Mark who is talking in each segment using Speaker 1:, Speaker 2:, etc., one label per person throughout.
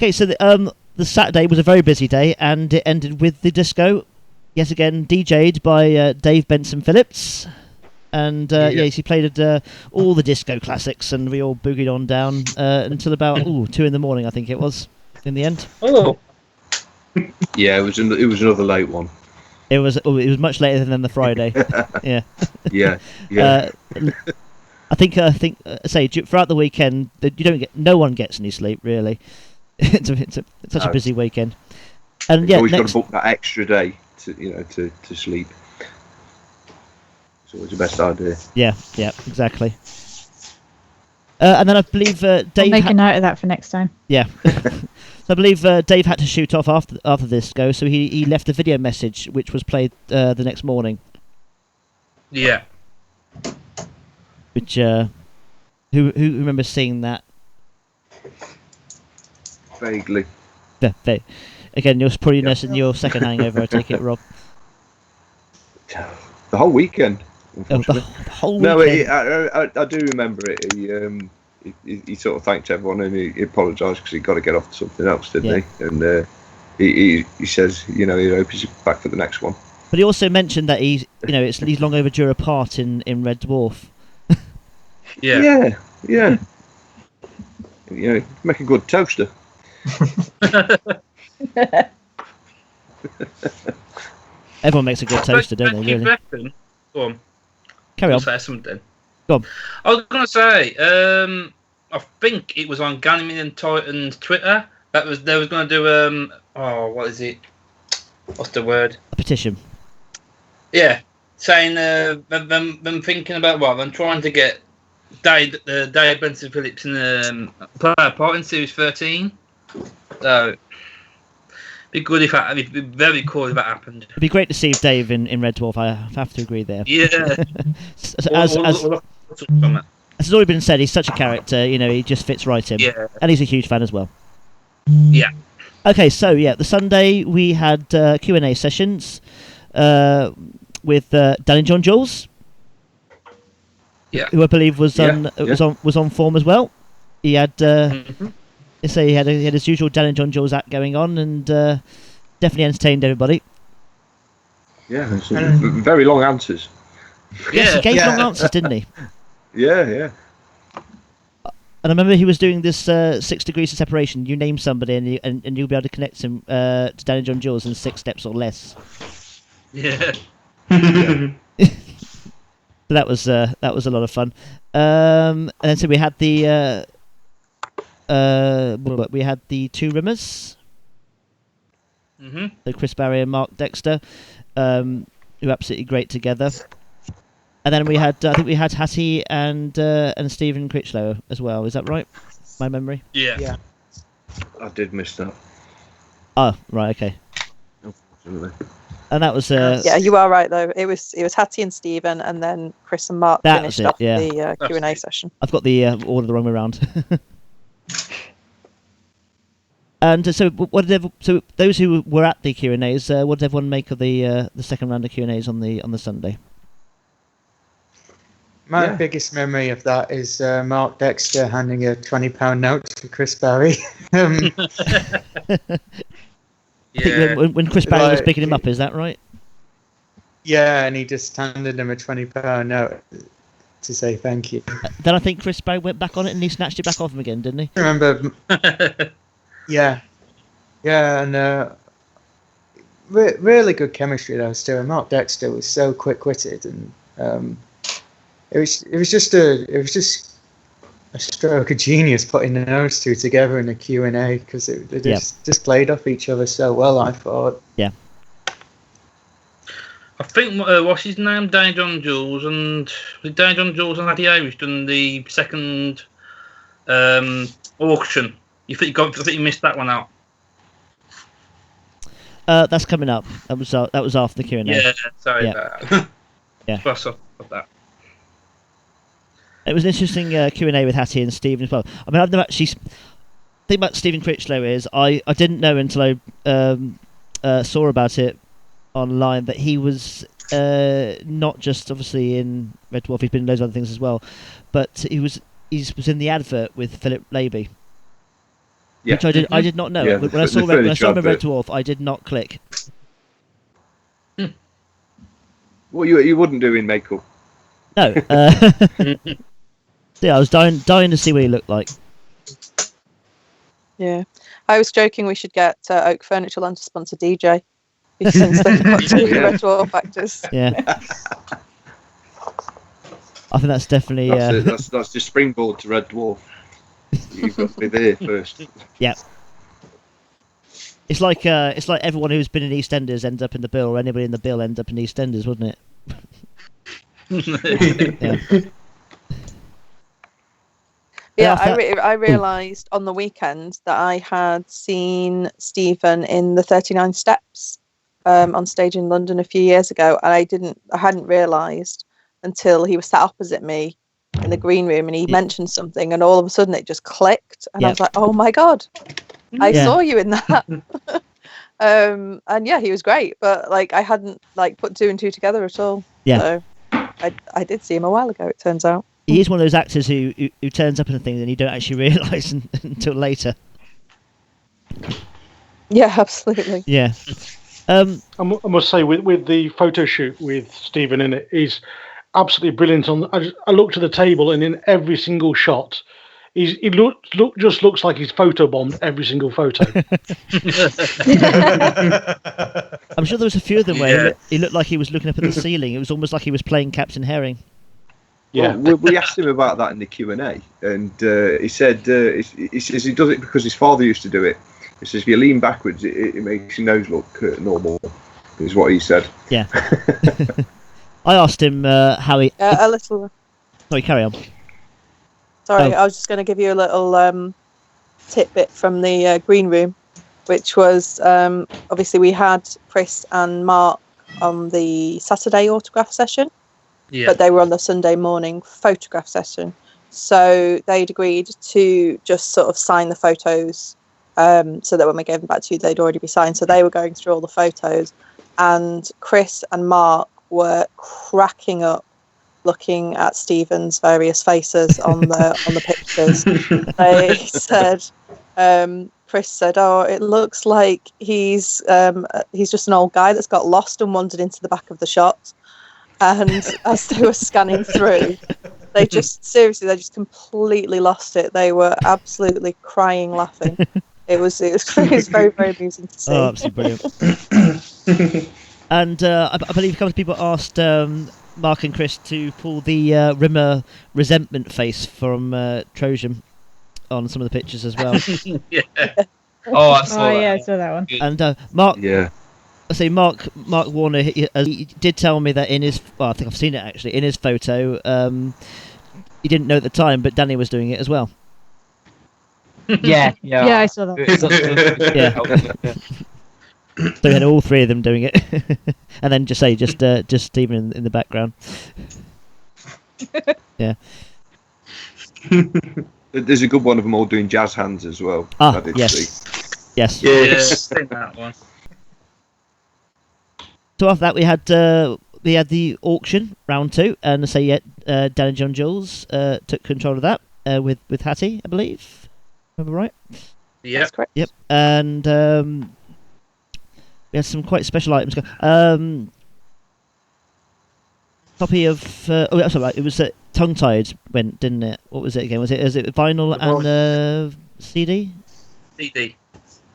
Speaker 1: Okay, so the Saturday was a very busy day, and it ended with the disco, yet again DJ'd by Dave Benson Phillips. And yes, he played all the disco classics, and we all boogied on down until about 2 in the morning, I think it was, in the end.
Speaker 2: Oh.
Speaker 3: Yeah, it was another late one.
Speaker 1: It was much later than the Friday. Yeah.
Speaker 3: Yeah.
Speaker 1: I think say throughout the weekend no one gets any sleep really. It's such a busy weekend. And
Speaker 3: you've always got to book that extra day to sleep. It's always the best idea. Yeah,
Speaker 1: exactly. And then I believe Dave.
Speaker 4: I'll make a note of that for next time.
Speaker 1: Yeah. So I believe Dave had to shoot off after this go, so he left a video message which was played the next morning.
Speaker 2: Yeah.
Speaker 1: Which who remembers seeing that?
Speaker 3: Vaguely.
Speaker 1: Yeah, again, you're probably nursing your second hangover. I take it, Rob.
Speaker 3: The whole weekend.
Speaker 1: The whole weekend.
Speaker 3: No, I do remember it. He sort of thanked everyone and he apologised because he got to get off to something else, didn't he? And he says, he hopes he's back for the next one.
Speaker 1: But he also mentioned that he's long overdue a part in Red Dwarf.
Speaker 3: Yeah. Make a good toaster.
Speaker 1: Everyone makes a good toaster, don't they? Really?
Speaker 2: Go on.
Speaker 1: Carry on.
Speaker 2: Say something.
Speaker 1: Go on.
Speaker 2: I was going to say, I think it was on Ganymede Titan's Twitter they was going to do what is it? What's the word?
Speaker 1: A petition.
Speaker 2: Yeah, saying them thinking about them trying to get Dave Benson Phillips in play a part in Series 13. So be good if that. It'd be very cool if that happened.
Speaker 1: It'd be great to see Dave in Red Dwarf. I have to agree there.
Speaker 2: Yeah.
Speaker 1: As has already been said, he's such a character. He just fits right in.
Speaker 2: Yeah. And
Speaker 1: he's a huge fan as well.
Speaker 2: Yeah.
Speaker 1: Okay, so the Sunday we had Q&A sessions with Dan John-Jules.
Speaker 2: Yeah.
Speaker 1: Who I believe was on form as well. He had he had his usual Dan John-Jules act going on, and definitely entertained everybody.
Speaker 3: Yeah, very long answers.
Speaker 1: Yes, he gave long answers, didn't he?
Speaker 3: Yeah.
Speaker 1: And I remember he was doing this 6 degrees of separation. You name somebody, and you'll be able to connect him to Dan John-Jules in 6 steps or less.
Speaker 2: Yeah.
Speaker 1: So that was a lot of fun. And then so we had the two rimmers.
Speaker 2: Mm-hmm.
Speaker 1: So Chris Barrie and Marc Dexter, who were absolutely great together. And then we had I think we had Hattie and Stephen Critchlow as well. Is that right? My memory.
Speaker 2: Yeah.
Speaker 3: I did miss that.
Speaker 1: Oh right, okay.
Speaker 3: Unfortunately.
Speaker 1: And that was
Speaker 5: yeah, you are right though. It was Hattie and Stephen, and then Chris and Marc finished off the Q&A session.
Speaker 1: I've got the order the wrong way around. And so those who were at the Q&As, what did everyone make of the second round of Q&As on the Sunday?
Speaker 6: My biggest memory of that is Marc Dexter handing a £20 note to Chris Barrie.
Speaker 1: I think when Chris Barrie was picking him up, is that right?
Speaker 6: Yeah, and he just handed him a £20 note to say thank you.
Speaker 1: Then I think Chris Barrie went back on it and he snatched it back off him again, didn't he?
Speaker 6: I remember. Yeah, and really good chemistry those two. And Marc Dexter was so quick-witted, and it was just a stroke of genius putting those two together in a Q&A, because they just played off each other so well, I thought.
Speaker 1: Yeah.
Speaker 2: I think what's his name, Dan John-Jules and Hattie Hayridge done the second auction. I think you missed that one out.
Speaker 1: That's coming up. That was after the Q&A.
Speaker 2: Yeah, sorry about that.
Speaker 1: Yeah.
Speaker 2: Plus off that.
Speaker 1: It was an interesting Q&A with Hattie and Stephen as well. I mean, I've never actually... The thing about Stephen Critchlow is I didn't know until I saw about it online that he was not just obviously in Red Dwarf, he's been in loads of other things as well, but he was in the advert with Philip Laby.
Speaker 3: Yeah.
Speaker 1: Which I did not know.
Speaker 3: Yeah,
Speaker 1: when
Speaker 3: the
Speaker 1: I saw
Speaker 3: furniture
Speaker 1: Red
Speaker 3: advert.
Speaker 1: Dwarf, I did not click.
Speaker 3: Well, you wouldn't do in makeup.
Speaker 1: No. Yeah, I was dying to see what he looked like.
Speaker 5: Yeah, I was joking we should get Oak Furniture Land to sponsor DJ, since they've got two
Speaker 3: Yeah.
Speaker 5: Red Dwarf actors.
Speaker 1: Yeah. I think that's definitely.
Speaker 3: That's it. That's just springboard to Red Dwarf. You've got to be there first.
Speaker 1: Yeah. It's like everyone who's been in EastEnders ends up in the bill, or anybody in the bill ends up in EastEnders, wouldn't it? Yeah.
Speaker 5: Yeah, I realised on the weekend that I had seen Stephen in the 39 Steps on stage in London a few years ago, and I hadn't realised until he was sat opposite me in the green room, and he mentioned something, and all of a sudden it just clicked, and I was like, "Oh my god, I saw you in that!" And yeah, he was great, but like I hadn't like put two and two together at all.
Speaker 1: Yeah.
Speaker 5: So I did see him a while ago. It turns out.
Speaker 1: He is one of those actors who turns up in things and you don't actually realise until later.
Speaker 5: Yeah, absolutely.
Speaker 1: Yeah.
Speaker 4: I must say, with the photo shoot with Stephen in it, he's absolutely brilliant. I looked at the table, and in every single shot, he just looks like he's photobombed every single photo.
Speaker 1: I'm sure there was a few of them where he looked like he was looking up at the ceiling. It was almost like he was playing Captain Herring.
Speaker 4: Yeah,
Speaker 3: well, we asked him about that in the Q&A, and he said he says he does it because his father used to do it. He says if you lean backwards, it makes your nose look normal. Is what he said.
Speaker 1: Yeah. I asked him how he.
Speaker 5: A little.
Speaker 1: Sorry, carry on.
Speaker 5: Sorry, I was just going to give you a little tidbit from the green room, which was obviously we had Chris and Marc on the Saturday autograph session.
Speaker 2: Yeah.
Speaker 5: But they were on the Sunday morning photograph session. So they'd agreed to just sort of sign the photos so that when we gave them back to you, they'd already be signed. So they were going through all the photos. And Chris and Marc were cracking up looking at Stephen's various faces on the pictures. They said, Chris said, "Oh, it looks like he's just an old guy that's got lost and wandered into the back of the shot." And as they were scanning through, they just completely lost it. They were absolutely crying, laughing. It was very, very amusing to see.
Speaker 1: Oh, absolutely brilliant. And I believe a couple of people asked Marc and Chris to pull the Rimmer resentment face from Trojan on some of the pictures as well.
Speaker 2: Yeah. Oh, I saw that.
Speaker 7: Yeah, I saw that one.
Speaker 1: And Marc.
Speaker 3: Yeah.
Speaker 1: I say Marc Warner. He did tell me that in his. Well, I think I've seen it actually in his photo. He didn't know at the time, but Danny was doing it as well.
Speaker 7: Yeah, I saw that.
Speaker 1: Yeah. So we had all three of them doing it, and then just Stephen in the background. Yeah.
Speaker 3: There's a good one of them all doing jazz hands as well.
Speaker 1: Ah,
Speaker 3: I did
Speaker 1: yes.
Speaker 3: see.
Speaker 1: Yes.
Speaker 2: Yeah, seen that one.
Speaker 1: So after that, we had the auction round 2, and Dan and John-Jules took control of that with Hattie, I believe. Remember right?
Speaker 2: Yeah,
Speaker 5: That's correct.
Speaker 1: Yep. And we had some quite special items. Copy of it was Tongue Tied went, didn't it? What was it again? Was it vinyl and CD?
Speaker 2: CD.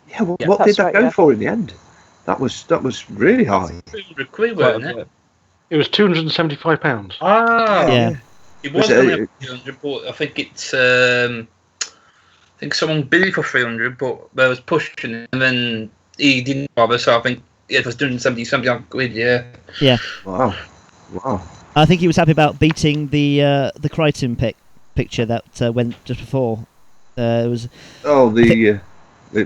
Speaker 3: Yeah. What did that go for in the end? That was really high.
Speaker 2: £300, wasn't it?
Speaker 4: it was £275.
Speaker 2: Ah,
Speaker 1: Yeah.
Speaker 2: It was
Speaker 3: Was it-
Speaker 2: only up to 300, but I think it's. I think someone bid for 300, but there was pushing it, and then he didn't bother. So I think it was 270 something odd quid. Yeah.
Speaker 1: Yeah.
Speaker 3: Wow.
Speaker 1: I think he was happy about beating the Crichton picture that went just before. It was.
Speaker 3: Oh, the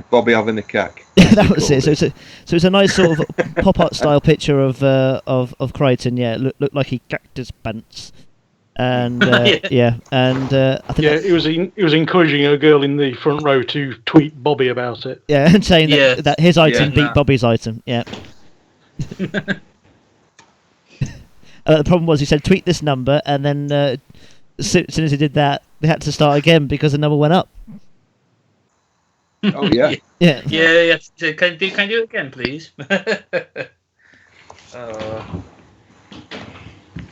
Speaker 3: Bobby having a cack.
Speaker 1: That was it. So it's a nice sort of pop art style picture of Crichton. Yeah, it looked like he cracked his pants. And yeah, and I think
Speaker 4: he was encouraging a girl in the front row to tweet Bobby about it.
Speaker 1: Yeah, and saying that his item beat Bobby's item. Yeah. The problem was he said tweet this number, and then as soon as he did that, they had to start again because the number went up.
Speaker 3: Oh yeah.
Speaker 1: Yeah.
Speaker 2: Yeah. So can you do it again, please?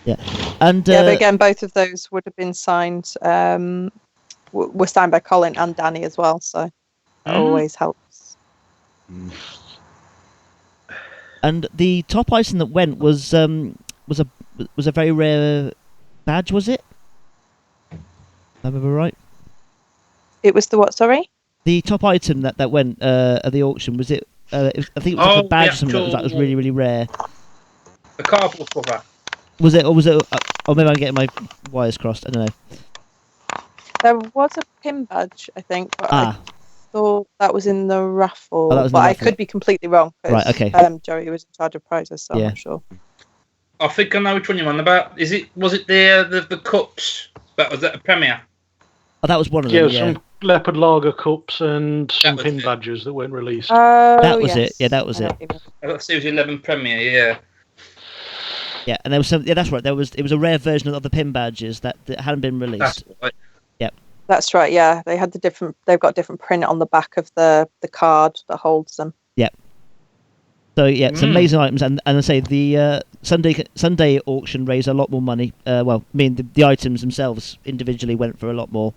Speaker 1: Yeah. And
Speaker 5: Yeah, but again, both of those would have been signed. Were signed by Colin and Danny as well, so that always helps.
Speaker 1: And the top item that went was a very rare badge, was it? If I remember right.
Speaker 5: It was the what? Sorry.
Speaker 1: The top item that went at the auction, was it? I think it was like a badge or something that was really, really rare.
Speaker 2: The cardboard cover.
Speaker 1: Was it, or was it? Or maybe I'm getting my wires crossed. I don't know.
Speaker 5: There was a pin badge, I think, but I thought that was in the raffle.
Speaker 1: But
Speaker 5: I could be completely wrong.
Speaker 1: Right. Okay.
Speaker 5: Joey was in charge of prizes, so I'm not sure.
Speaker 2: I think I know which one you're on about. Was it the cups that was at the premiere?
Speaker 1: Oh, that was one of them.
Speaker 4: Yeah, some leopard lager cups and some pin badges that weren't released.
Speaker 1: That was it. Yeah, that was it.
Speaker 2: I got Series 11 premiere. Yeah.
Speaker 1: Yeah, and there was some. Yeah, that's right. It was a rare version of the pin badges that hadn't been released.
Speaker 2: That's right.
Speaker 1: Yep.
Speaker 5: That's right. Yeah, they had they've got different print on the back of the card that holds them.
Speaker 1: Yep. So yeah, it's amazing items, and I say the Sunday auction raised a lot more money. Well, I mean the items themselves individually went for a lot more,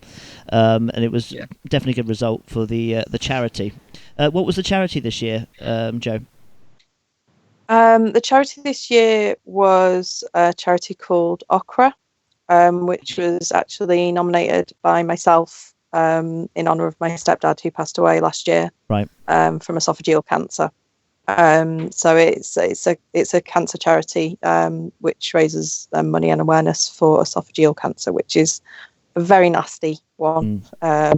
Speaker 1: and it was definitely a good result for the charity. What was the charity this year, Joe?
Speaker 5: The charity this year was a charity called Orie, which was actually nominated by myself in honour of my stepdad who passed away last year,
Speaker 1: right?
Speaker 5: From esophageal cancer. So it's a cancer charity which raises money and awareness for esophageal cancer, which is a very nasty one. I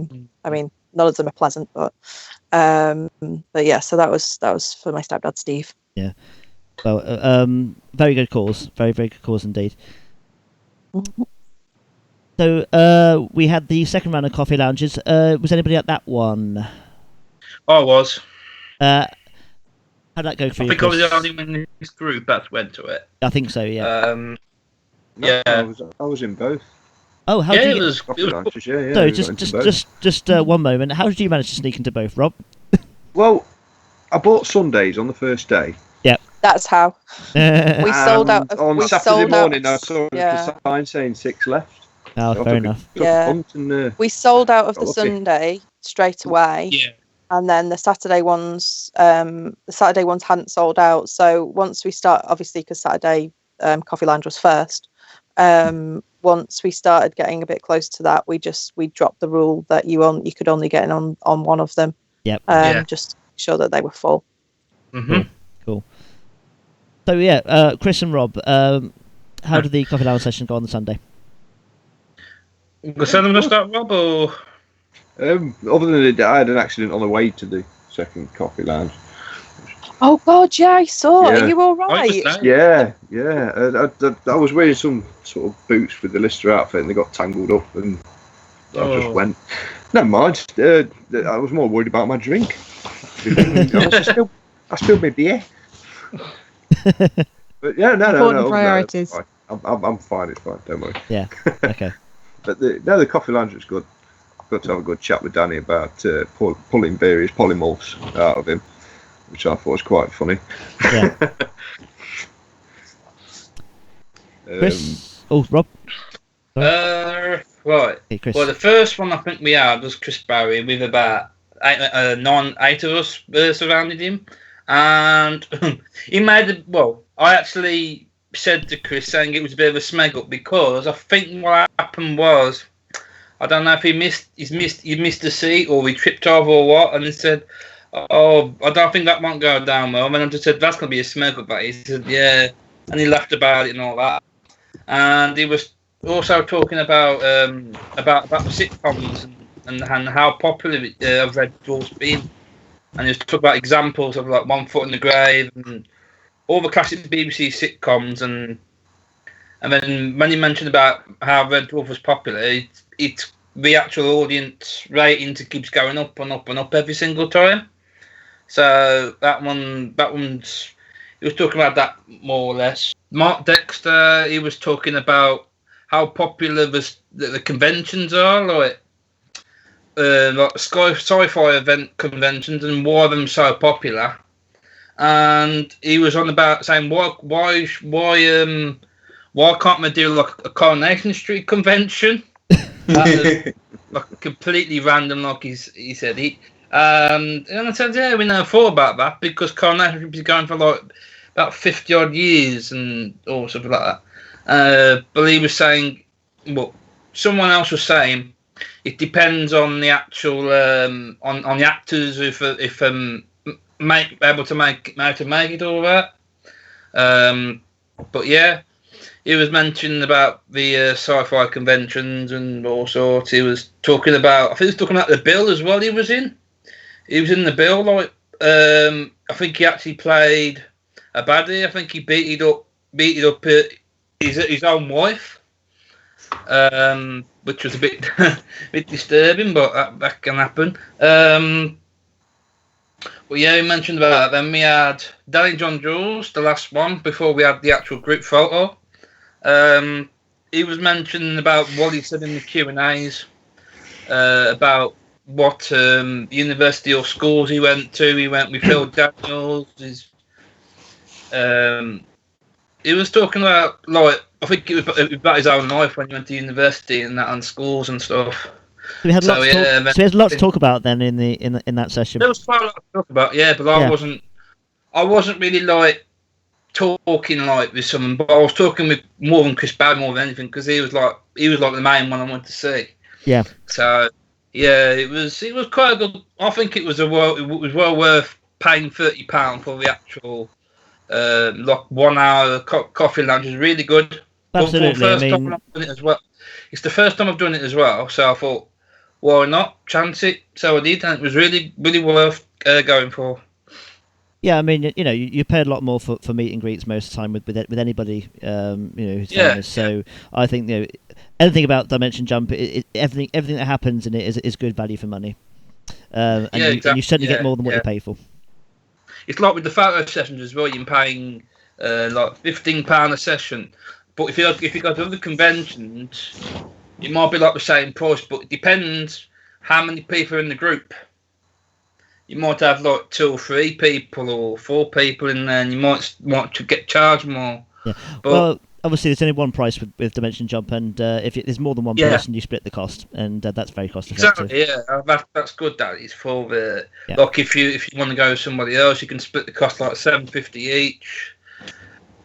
Speaker 5: mean, none of them are pleasant, but yeah. So that was for my stepdad, Steve.
Speaker 1: Yeah. Well, very good cause. Very, very good cause indeed. So we had the second round of coffee lounges. Was anybody at that one?
Speaker 2: I was.
Speaker 1: How'd that go for you?
Speaker 2: I think I was the only one in this group that went to it.
Speaker 1: I think so, yeah.
Speaker 2: Yeah.
Speaker 3: I was in both.
Speaker 1: Oh, how did you
Speaker 3: So
Speaker 1: just one moment. How did you manage to sneak into both, Rob?
Speaker 3: Well, I bought Sundays on the first day.
Speaker 1: Yep.
Speaker 5: That's how. We sold out.
Speaker 3: On Saturday morning, I saw the sign saying 6 left.
Speaker 1: Oh, fair enough.
Speaker 5: Yeah. We sold out of the Sunday straight away.
Speaker 2: Yeah.
Speaker 5: And then the Saturday ones hadn't sold out. So once we start, obviously, because Saturday Coffee Lounge was first. Once we started getting a bit close to that, we dropped the rule that you could only get in on one of them.
Speaker 1: Yep.
Speaker 5: Just to make sure that they were full.
Speaker 2: Mm-hmm.
Speaker 1: Cool. So yeah, Chris and Rob, how did the Coffee Lounge session go on the Sunday?
Speaker 2: Was someone going to start, Rob, or?
Speaker 3: Other than I had an accident on the way to the second Coffee Lounge.
Speaker 5: Oh God, yeah, I saw. Yeah. Are you all right?
Speaker 3: Yeah. I was wearing some sort of boots with the Lister outfit, and they got tangled up, and I just went. Never mind. I was more worried about my drink. I spilled my beer. But yeah, no.
Speaker 7: Important priorities.
Speaker 3: I'm fine. It's fine. Don't worry.
Speaker 1: Yeah. Okay.
Speaker 3: But the Coffee Lounge was good. Got to have a good chat with Danny about pulling various polymorphs out of him, which I thought was quite funny.
Speaker 1: Yeah. Chris? Rob?
Speaker 2: Right.
Speaker 1: Hey, Chris.
Speaker 2: Well, the first one I think we had was Chris Barrie with about 8 of us surrounded him. And he made I actually said to Chris saying it was a bit of a smeg up because I think what happened was, I don't know if he missed a seat or he tripped over or what, and he said, "Oh, I don't think that won't go down well." And I just said, "That's going to be a smeg up." He said, "Yeah," and he laughed about it and all that. And he was also talking about the sitcoms and how popular Red Dwarf's been, and he was talking about examples of like One Foot in the Grave and all the classic BBC sitcoms, and then when he mentioned about how Red Dwarf was popular, it's the actual audience rating keeps going up and up and up every single time. So that one's he was talking about that more or less. Marc Dexter, he was talking about how popular the conventions are. Like like sci-fi event conventions and why them so popular. And he was on about saying why can't we do like a Coronation Street convention? That was, like completely random, like he said. And I said, yeah, we never thought about that because Coronation Street is going for like about 50 odd years and or something like that. But he was saying, well, someone else was saying it depends on the actual on the actors if able to make it all that. But yeah, he was mentioning about the sci-fi conventions and all sorts. He was talking about, I think he was talking about the bill as well. He was in the bill. Like I think he actually played a baddie. I think he beat it up his own wife, which was a bit bit disturbing, but that can happen. Well, yeah, we mentioned about that. Then we had Danny John-Jules, the last one, before we had the actual group photo. He was mentioning about what he said in the Q&As about what university or schools he went to. He went with Phil Daniels. He was talking about, like, I think it was about his own life when he went to university and that, and schools and stuff.
Speaker 1: So we had lots to talk about then in that session.
Speaker 2: There was quite a lot to talk about, yeah, but I wasn't really like talking like with someone, but I was talking with more than Chris Barrie more than anything because he was like the main one I wanted to see.
Speaker 1: Yeah.
Speaker 2: So yeah, it was quite a good. I think it was well worth paying £30 for the actual like 1 hour coffee lounge. It was really good.
Speaker 1: Absolutely.
Speaker 2: Time I've done it as well. It's the first time I've done it as well, so I thought, why not chance it? So I did, and it was really, really worth going for.
Speaker 1: Yeah, I mean, you pay a lot more for meet and greets most of the time with anybody, who's famous. So I think anything about Dimension Jump, everything that happens in it is good value for money, and you certainly get more than what you pay for.
Speaker 2: It's like with the photo sessions as well. You're paying like £15 a session, but if you go to other conventions, it might be like the same price, but it depends how many people are in the group. You might have like 2 or 3 people or 4 people in there, and you might want to get charged more. Yeah.
Speaker 1: But, well, obviously, there's only one price with Dimension Jump, and if there's more than one person, you split the cost, and that's very cost effective.
Speaker 2: Exactly, yeah, that's good. That is for the like if you want to go with somebody else, you can split the cost like $7.50 each.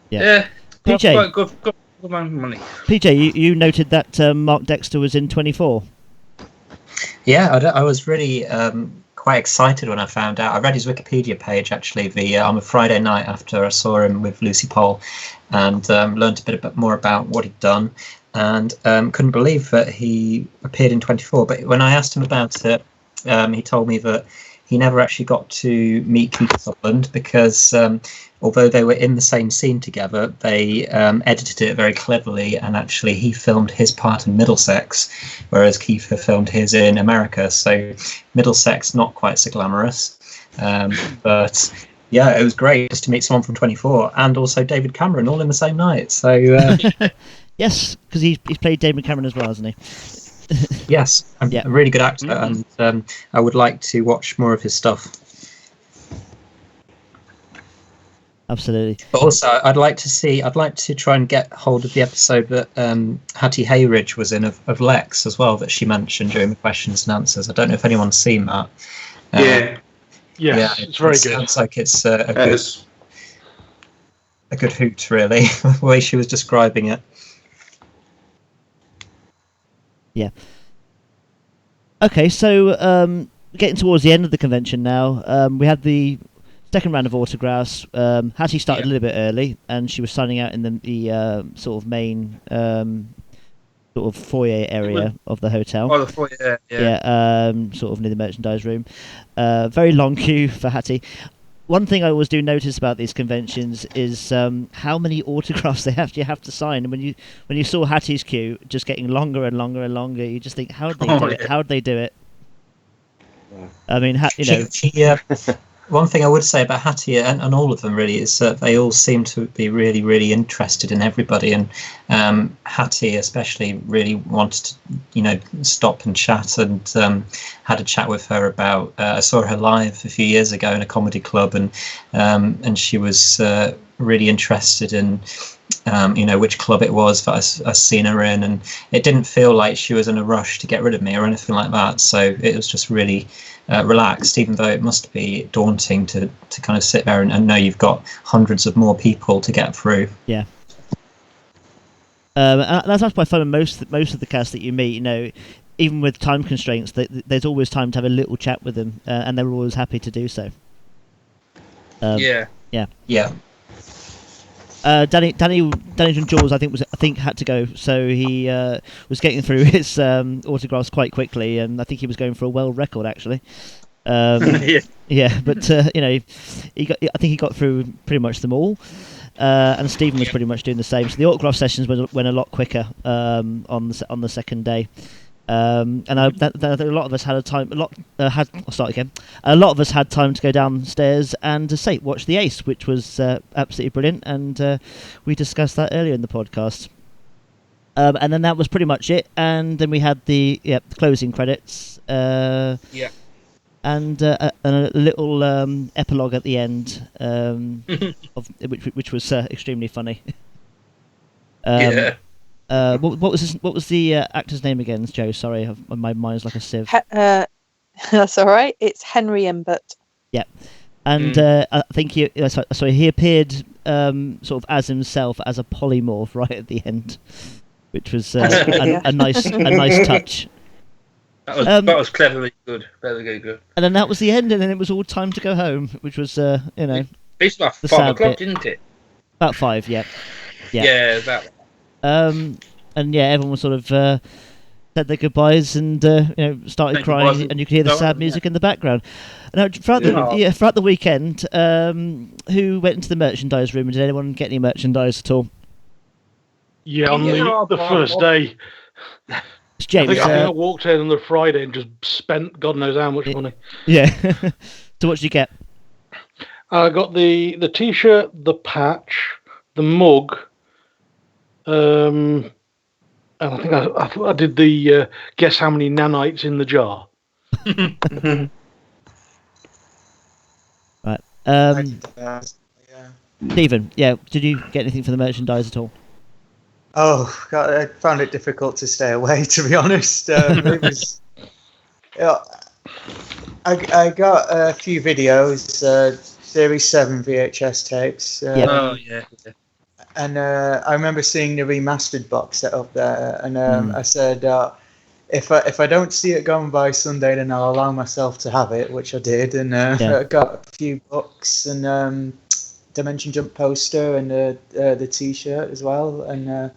Speaker 2: Yeah,
Speaker 1: PJ,
Speaker 2: quite good amount of money.
Speaker 1: PJ, you noted that Marc Dexter was in 24.
Speaker 8: Yeah, I was really quite excited when I found out. I read his Wikipedia page actually on a Friday night after I saw him with Lucy Pole, and learned a bit more about what he'd done, and couldn't believe that he appeared in 24. But when I asked him about it, he told me that he never actually got to meet Keith Sutherland because although they were in the same scene together, they edited it very cleverly, and actually he filmed his part in Middlesex, whereas Keith filmed his in America. So Middlesex, not quite so glamorous, but yeah, it was great just to meet someone from 24 and also David Cameron all in the same night. So
Speaker 1: yes, because he's played David Cameron as well, hasn't he?
Speaker 8: Yes, a really good actor, and I would like to watch more of his stuff.
Speaker 1: Absolutely.
Speaker 8: But also, I'd like to try and get hold of the episode that Hattie Hayridge was in of Lex as well, that she mentioned during the questions and answers. I don't know if anyone's seen that.
Speaker 4: It's very good.
Speaker 8: Sounds like it's a good hoot, really, the way she was describing it.
Speaker 1: Yeah. Okay, so getting towards the end of the convention now, we had the second round of autographs. Hattie started a little bit early, and she was signing out in the sort of main sort of foyer area of the hotel.
Speaker 2: Oh, the foyer,
Speaker 1: sort of near the merchandise room. Very long queue for Hattie. One thing I always do notice about these conventions is how many autographs they have to sign. And when you saw Hattie's queue just getting longer and longer and longer, you just think, how did they do it? How did they do it? I mean,
Speaker 8: One thing I would say about Hattie and all of them really is that they all seem to be really, really interested in everybody, and Hattie especially really wanted to, stop and chat, and had a chat with her about. I saw her live a few years ago in a comedy club, and she was really interested in. Which club it was that I seen her in, and it didn't feel like she was in a rush to get rid of me or anything like that. So it was just really relaxed, even though it must be daunting to kind of sit there and know you've got hundreds of more people to get through.
Speaker 1: Yeah. That's quite fun. Most of the cast that you meet, even with time constraints, there's always time to have a little chat with them, and they're always happy to do so.
Speaker 2: Yeah.
Speaker 1: Danny John-Jules, I think had to go, so he was getting through his autographs quite quickly, and I think he was going for a world record actually. Yeah, but I think he got through pretty much them all, and Stephen was pretty much doing the same. So the autograph sessions went a lot quicker on the second day. And a lot of us had time. A lot of us had time to go downstairs and to watch the Ace, which was absolutely brilliant, and we discussed that earlier in the podcast. And then that was pretty much it. And then we had the closing credits. And a little epilogue at the end, which was extremely funny. What was the actor's name again, Joe? Sorry, my mind's like a sieve.
Speaker 5: That's all right. It's Henry Imbert.
Speaker 1: Yeah, and I think he appeared sort of as himself as a polymorph right at the end, which was a nice touch.
Speaker 2: That was cleverly good, very good.
Speaker 1: And then that was the end, and then it was all time to go home, which was
Speaker 2: It's about 5 o'clock, didn't it?
Speaker 1: About 5, yeah.
Speaker 2: Yeah, that.
Speaker 1: And everyone was sort of said their goodbyes and started crying, and you could hear the sad music in the background. Now, throughout the weekend, who went into the merchandise room, and did anyone get any merchandise at all?
Speaker 4: Yeah, on the first day.
Speaker 1: It's James.
Speaker 4: I think I walked in on the Friday and just spent God knows how much money.
Speaker 1: Yeah. So what did you get?
Speaker 4: I got the T-shirt, the patch, the mug. And I think I did the guess how many nanites in the jar.
Speaker 1: Right. Stephen, did you get anything for the merchandise at all?
Speaker 6: Oh God, I found it difficult to stay away, to be honest. It was. I got a few videos, Series 7 VHS tapes. And I remember seeing the remastered box set up there, and I said, if I don't see it gone by Sunday, then I'll allow myself to have it, which I did, and I got a few books and Dimension Jump poster and the T-shirt as well, and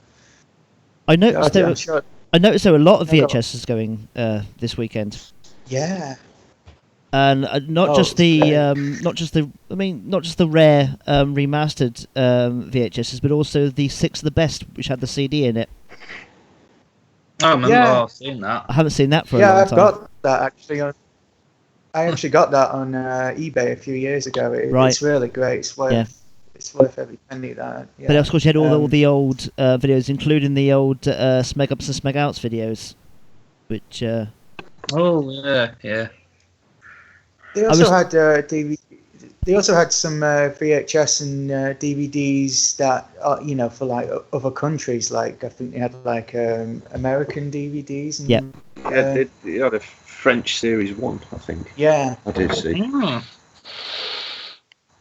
Speaker 1: I noticed there were a lot of VHSs going this weekend.
Speaker 6: Yeah.
Speaker 1: And not just the rare remastered VHSs, but also the 6 of the best, which had the CD in it.
Speaker 2: I remember seeing that.
Speaker 1: I haven't seen that for a long time.
Speaker 6: Yeah, I've got that actually. I actually got that on eBay a few years ago. It's really great. It's worth every penny. That. Yeah.
Speaker 1: But of course, you had all the old videos, including the old Smeg Ups and Smeg Outs videos, which.
Speaker 2: Oh yeah.
Speaker 6: They also had DVD. They also had some VHS and DVDs that for like other countries. Like I think they had like American DVDs. And,
Speaker 3: they had a French Series 1, I think.
Speaker 6: Yeah,
Speaker 3: I did see.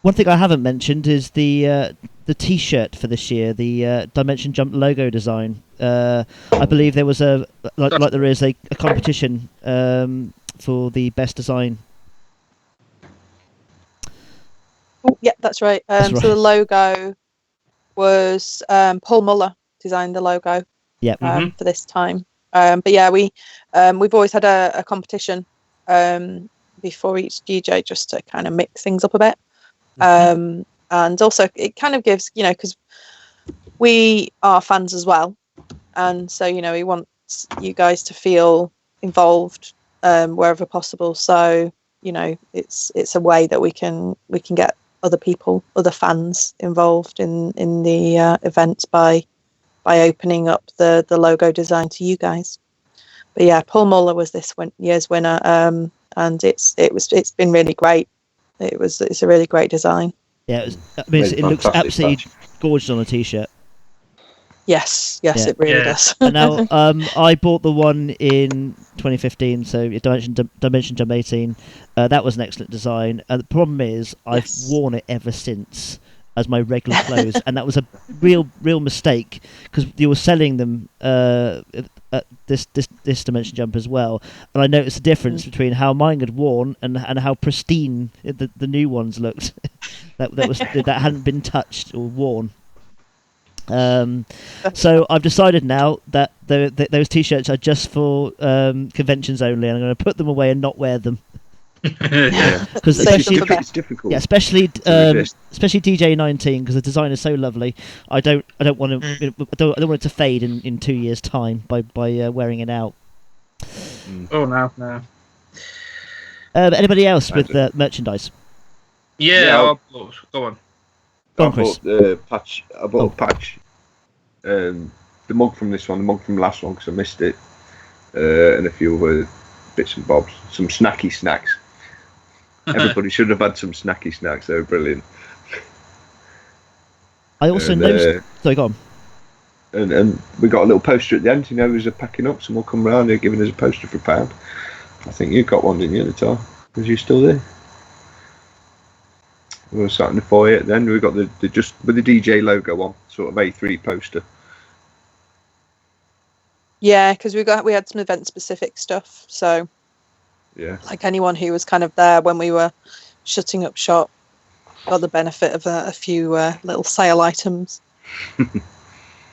Speaker 1: One thing I haven't mentioned is the T-shirt for this year, the Dimension Jump logo design. I believe there was like there is a competition for the best design.
Speaker 5: Oh, yeah, that's right. So the logo was Paul Muller designed the logo.
Speaker 1: Yeah.
Speaker 5: For this time. But yeah, we've always had a competition before each DJ just to kind of mix things up a bit. And also it kind of gives, because we are fans as well, and so we want you guys to feel involved wherever possible. So it's a way that we can get other people, other fans involved in the event by opening up the logo design to you guys. But yeah, Paul Muller was this year's winner, and it's been really great. It's a really great design.
Speaker 1: Yeah, it looks absolutely gorgeous on a t-shirt.
Speaker 5: Yes, it really does.
Speaker 1: And now, I bought the one in 2015, so Dimension Jump 18. That was an excellent design. The problem is, I've worn it ever since as my regular clothes, and that was a real mistake, because you were selling them at this Dimension Jump as well, and I noticed the difference between how mine had worn and how pristine the new ones looked. that hadn't been touched or worn. So I've decided now that those t-shirts are just for conventions only, and I'm going to put them away and not wear them. Because
Speaker 3: it's difficult.
Speaker 1: Yeah, especially DJ 19, because the design is so lovely. I don't want to. I don't want it to fade in 2 years' time by wearing it out.
Speaker 2: Oh no.
Speaker 1: Anybody else with merchandise?
Speaker 2: Yeah, go on.
Speaker 1: Go on, Chris.
Speaker 3: I bought a patch. The mug from this one, the mug from the last one, because I missed it, and a few other bits and bobs. Some snacky snacks. Everybody should have had some snacky snacks. They were brilliant.
Speaker 1: I also noticed. Sorry, go on.
Speaker 3: And we got a little poster at the end. As they're packing up, someone come round, they're giving us a poster for £1. I think you got one, didn't you, at the time? Was you still there? We were sat in the foyer. Then we got the just with the DJ logo on, sort of A3 poster.
Speaker 5: Yeah, because we had some event specific stuff. So
Speaker 3: yeah,
Speaker 5: like anyone who was kind of there when we were shutting up shop got the benefit of a few little sale items.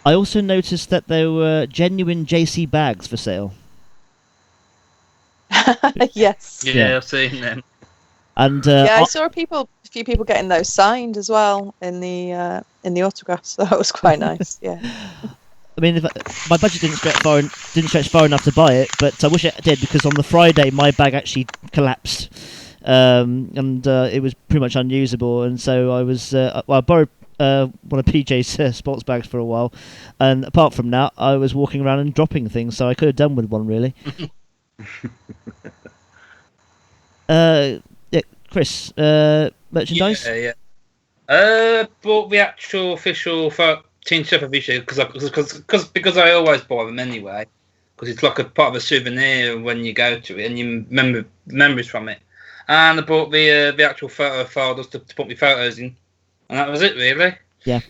Speaker 1: I also noticed that there were genuine JC bags for sale.
Speaker 5: Yes.
Speaker 2: Yeah, I've seen them.
Speaker 1: And
Speaker 5: I saw a few people getting those signed as well in the autographs. So that was quite nice. Yeah.
Speaker 1: I mean, my budget didn't stretch far enough to buy it, but I wish it did, because on the Friday my bag actually collapsed, and it was pretty much unusable. And so I was I borrowed one of PJ's sports bags for a while, and apart from that, I was walking around and dropping things, so I could have done with one really. Chris, merchandise?
Speaker 2: Yeah. Bought the actual official Team Shepherd issue because I always buy them anyway, because it's like a part of a souvenir when you go to it and you remember memories from it. And I bought the actual photo file just to put my photos in, and that was it really. Yeah.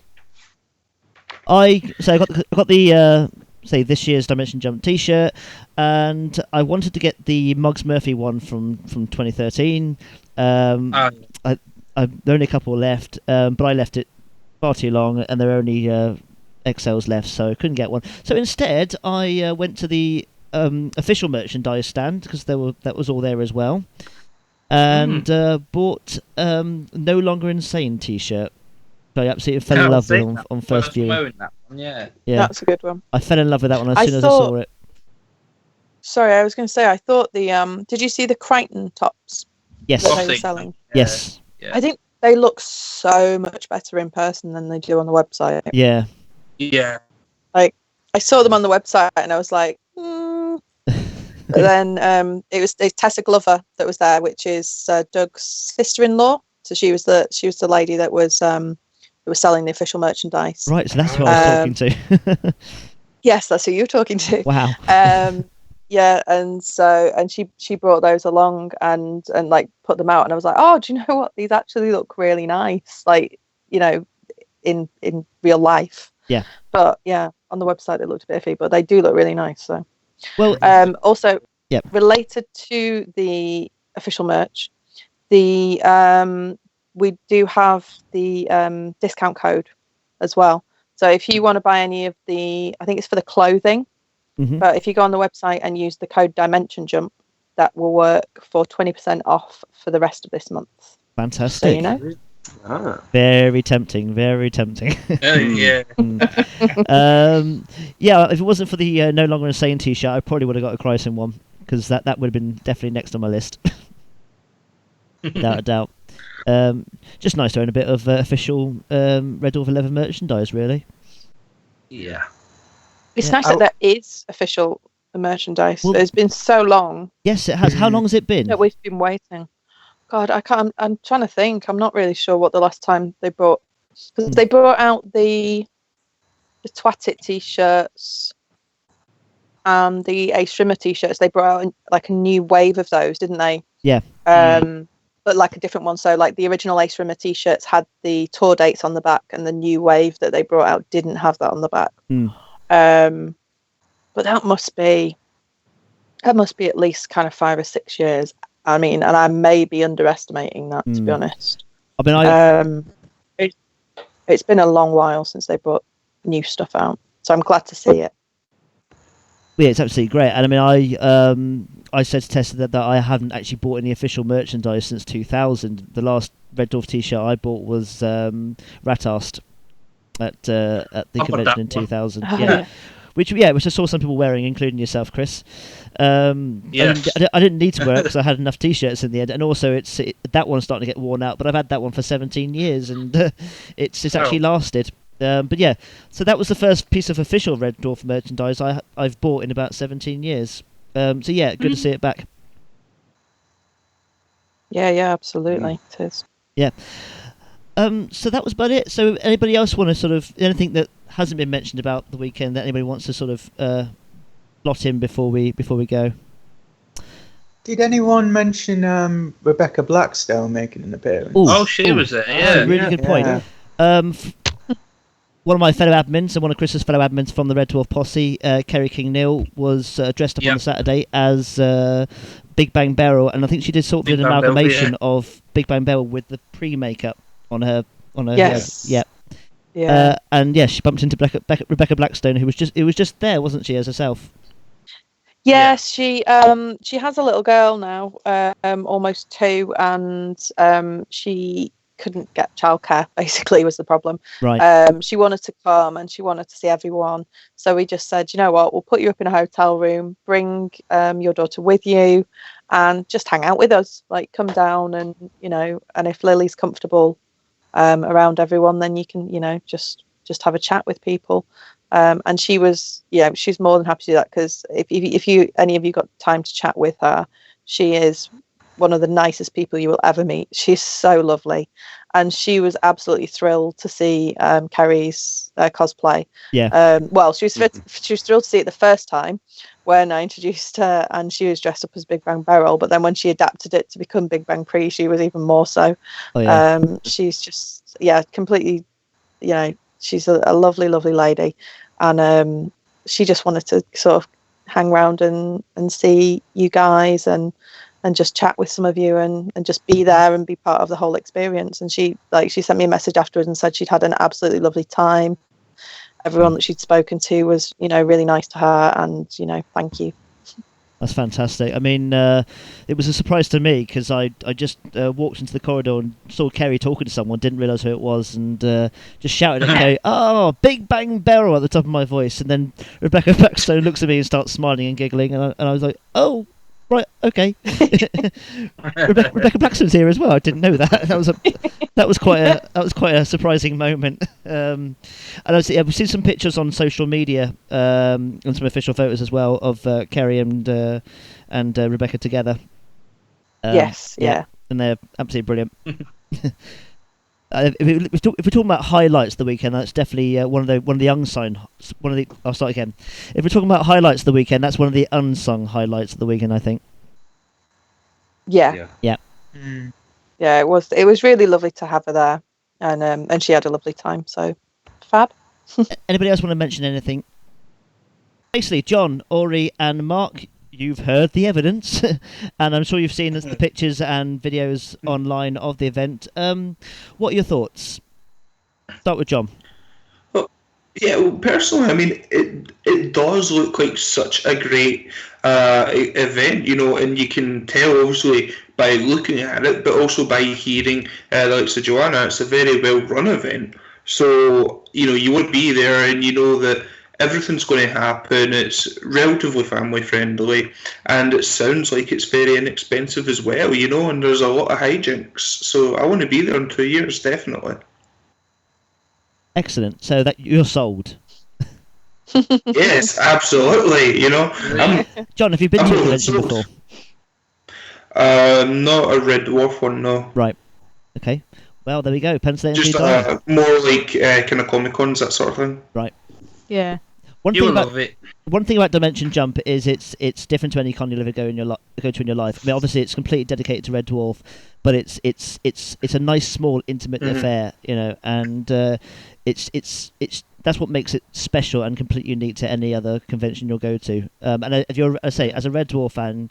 Speaker 1: I got the this year's Dimension Jump T-shirt, and I wanted to get the Muggs Murphy one from 2013. There are only a couple left, but I left it far too long, and there are only XLs left, so I couldn't get one. So instead, I went to the official merchandise stand, because that was all there as well, and bought No Longer Insane T-shirt. I absolutely fell in love with it on first viewing.
Speaker 2: That one, yeah,
Speaker 5: that's a good one.
Speaker 1: I fell in love with that one as soon as I saw it.
Speaker 5: Sorry, I was going to say, I thought did you see the Crichton tops?
Speaker 1: Yes.
Speaker 5: That they were selling?
Speaker 1: Yes.
Speaker 2: Yeah.
Speaker 5: I think they look so much better in person than they do on the website.
Speaker 1: Yeah.
Speaker 2: Yeah.
Speaker 5: Like, I saw them on the website and I was like, But then it's Tessa Glover that was there, which is Doug's sister-in-law. So she was the lady that was selling the official merchandise.
Speaker 1: Right, so that's who I was talking to.
Speaker 5: Yes, that's who you were talking to.
Speaker 1: Wow.
Speaker 5: Yeah, and she brought those along and like put them out, and I was like, oh, do you know what? These actually look really nice, like, in real life.
Speaker 1: Yeah.
Speaker 5: But yeah, on the website they looked a bit iffy, but they do look really nice. So.
Speaker 1: Well.
Speaker 5: Also.
Speaker 1: Yep.
Speaker 5: Related to the official merch, we do have the discount code as well. So if you want to buy any of I think it's for the clothing. Mm-hmm. But if you go on the website and use the code Dimension Jump, that will work for 20% off for the rest of this month.
Speaker 1: Fantastic.
Speaker 5: So you know.
Speaker 1: Very tempting. Very tempting.
Speaker 2: Yeah.
Speaker 1: Yeah. If it wasn't for the No Longer Insane T-shirt, I probably would have got a Chryson one, because that would have been definitely next on my list. without a doubt. Just nice to own a bit of official Red Dwarf 11 merchandise, really.
Speaker 2: Yeah.
Speaker 5: It's nice that there is official merchandise.
Speaker 1: Well,
Speaker 5: it's been so long.
Speaker 1: Yes, it has. How long has it been?
Speaker 5: That we've been waiting. God, I can't. I'm trying to think. I'm not really sure what the last time they brought. Because they brought out the Twat It t-shirts and the Ace Rimmer t-shirts. They brought out like a new wave of those, didn't they?
Speaker 1: Yeah.
Speaker 5: But like a different one. So like the original Ace Rimmer t-shirts had the tour dates on the back, and the new wave that they brought out didn't have that on the back. But that must be at least kind of 5 or 6 years. I mean, and I may be underestimating that, to be honest.
Speaker 1: I mean,
Speaker 5: it's been a long while since they brought new stuff out, so I'm glad to see it.
Speaker 1: Yeah, it's absolutely great. And I mean, I said to Tessa that I haven't actually bought any official merchandise since 2000. The last Red Dwarf t-shirt I bought was Ratast at the convention in 2000. Yeah. Which I saw some people wearing, including yourself, Chris.
Speaker 2: Yes.
Speaker 1: I didn't need to wear it because I had enough t-shirts in the end, and also that one's starting to get worn out. But I've had that one for 17 years, and it's actually lasted. But yeah, so that was the first piece of official Red Dwarf merchandise I've bought in about 17 years. So yeah, good to see it back.
Speaker 5: Yeah, absolutely, it is.
Speaker 1: Yeah. So that was about it. So anybody else want to sort of anything that hasn't been mentioned about the weekend that anybody wants to sort of slot in before we go?
Speaker 6: Did anyone mention Rebecca Blackstone making an appearance?
Speaker 2: Oh, she was there. Yeah,
Speaker 1: really good point. One of my fellow admins and one of Chris's fellow admins from the Red Dwarf posse, Kerry King-Neal, was dressed up on the Saturday as Big Bang Beryl, and I think she did sort of an amalgamation of Big Bang Beryl with the pre-makeup on her
Speaker 5: yes.
Speaker 1: head. Yeah. And yeah, she bumped into Rebecca Blackstone, who was just there, wasn't she, as herself?
Speaker 5: Yes, she has a little girl now, almost 2, and she couldn't get childcare, basically, was the problem.
Speaker 1: Right.
Speaker 5: She wanted to come and she wanted to see everyone, so we just said, you know what, we'll put you up in a hotel room, bring your daughter with you, and just hang out with us, like come down, and and if Lily's comfortable around everyone, then you can just have a chat with people. And she's more than happy to do that, because if any of you got time to chat with her, she is one of the nicest people you will ever meet. She's so lovely, and she was absolutely thrilled to see Kerry's cosplay.
Speaker 1: Yeah.
Speaker 5: Well, she was thrilled to see it the first time when I introduced her, and she was dressed up as Big Bang Beryl. But then when she adapted it to become Big Bang Pre, she was even more so.
Speaker 1: Oh, yeah.
Speaker 5: She's just completely. She's a lovely, lovely lady, and she just wanted to sort of hang around and see you guys and just chat with some of you and just be there and be part of the whole experience. And she sent me a message afterwards and said she'd had an absolutely lovely time. Everyone that she'd spoken to was, really nice to her, and, thank you.
Speaker 1: That's fantastic. I mean, it was a surprise to me because I just walked into the corridor and saw Kerry talking to someone, didn't realise who it was, and just shouted at Kerry, "Oh, Big Bang Beryl," at the top of my voice. And then Rebecca Blackstone looks at me and starts smiling and giggling, and I was like, "Oh, right, okay." Rebecca Blackstone's here as well. I didn't know that. That was quite a surprising moment. And we've seen some pictures on social media and some official photos as well of Kerry and Rebecca together.
Speaker 5: Yes, yeah,
Speaker 1: and they're absolutely brilliant. If we're talking about highlights of the weekend, that's definitely one of the unsung. I'll start again. If we're talking about highlights of the weekend, that's one of the unsung highlights of the weekend, I think.
Speaker 5: Yeah. It was really lovely to have her there, and she had a lovely time. So, fab.
Speaker 1: Anybody else want to mention anything? Basically, John, Orie, and Marc, you've heard the evidence, and I'm sure you've seen the pictures and videos online of the event. What are your thoughts? Start with John.
Speaker 9: Well, personally, I mean, it does look like such a great event, and you can tell, obviously, by looking at it, but also by hearing the likes of Joanna, it's a very well-run event. So, you would be there, and you know that everything's going to happen. It's relatively family friendly, and it sounds like it's very inexpensive as well, you know, and there's a lot of hijinks. So I want to be there in 2 years, definitely.
Speaker 1: Excellent. So that you're sold.
Speaker 9: Yes, absolutely. You know,
Speaker 1: John, have you been to a convention before?
Speaker 9: Not a Red Dwarf one, no.
Speaker 1: Right. Okay. Well, there we go. Pencil it in.
Speaker 9: Just more like kind of Comic Cons, that sort of thing.
Speaker 1: Right.
Speaker 5: Yeah.
Speaker 2: You'll love it.
Speaker 1: One thing about Dimension Jump is it's different to any con you'll ever go to in your life. I mean, obviously it's completely dedicated to Red Dwarf, but it's a nice small intimate affair, you know, and it's that's what makes it special and completely unique to any other convention you'll go to. And if you're, as a Red Dwarf fan,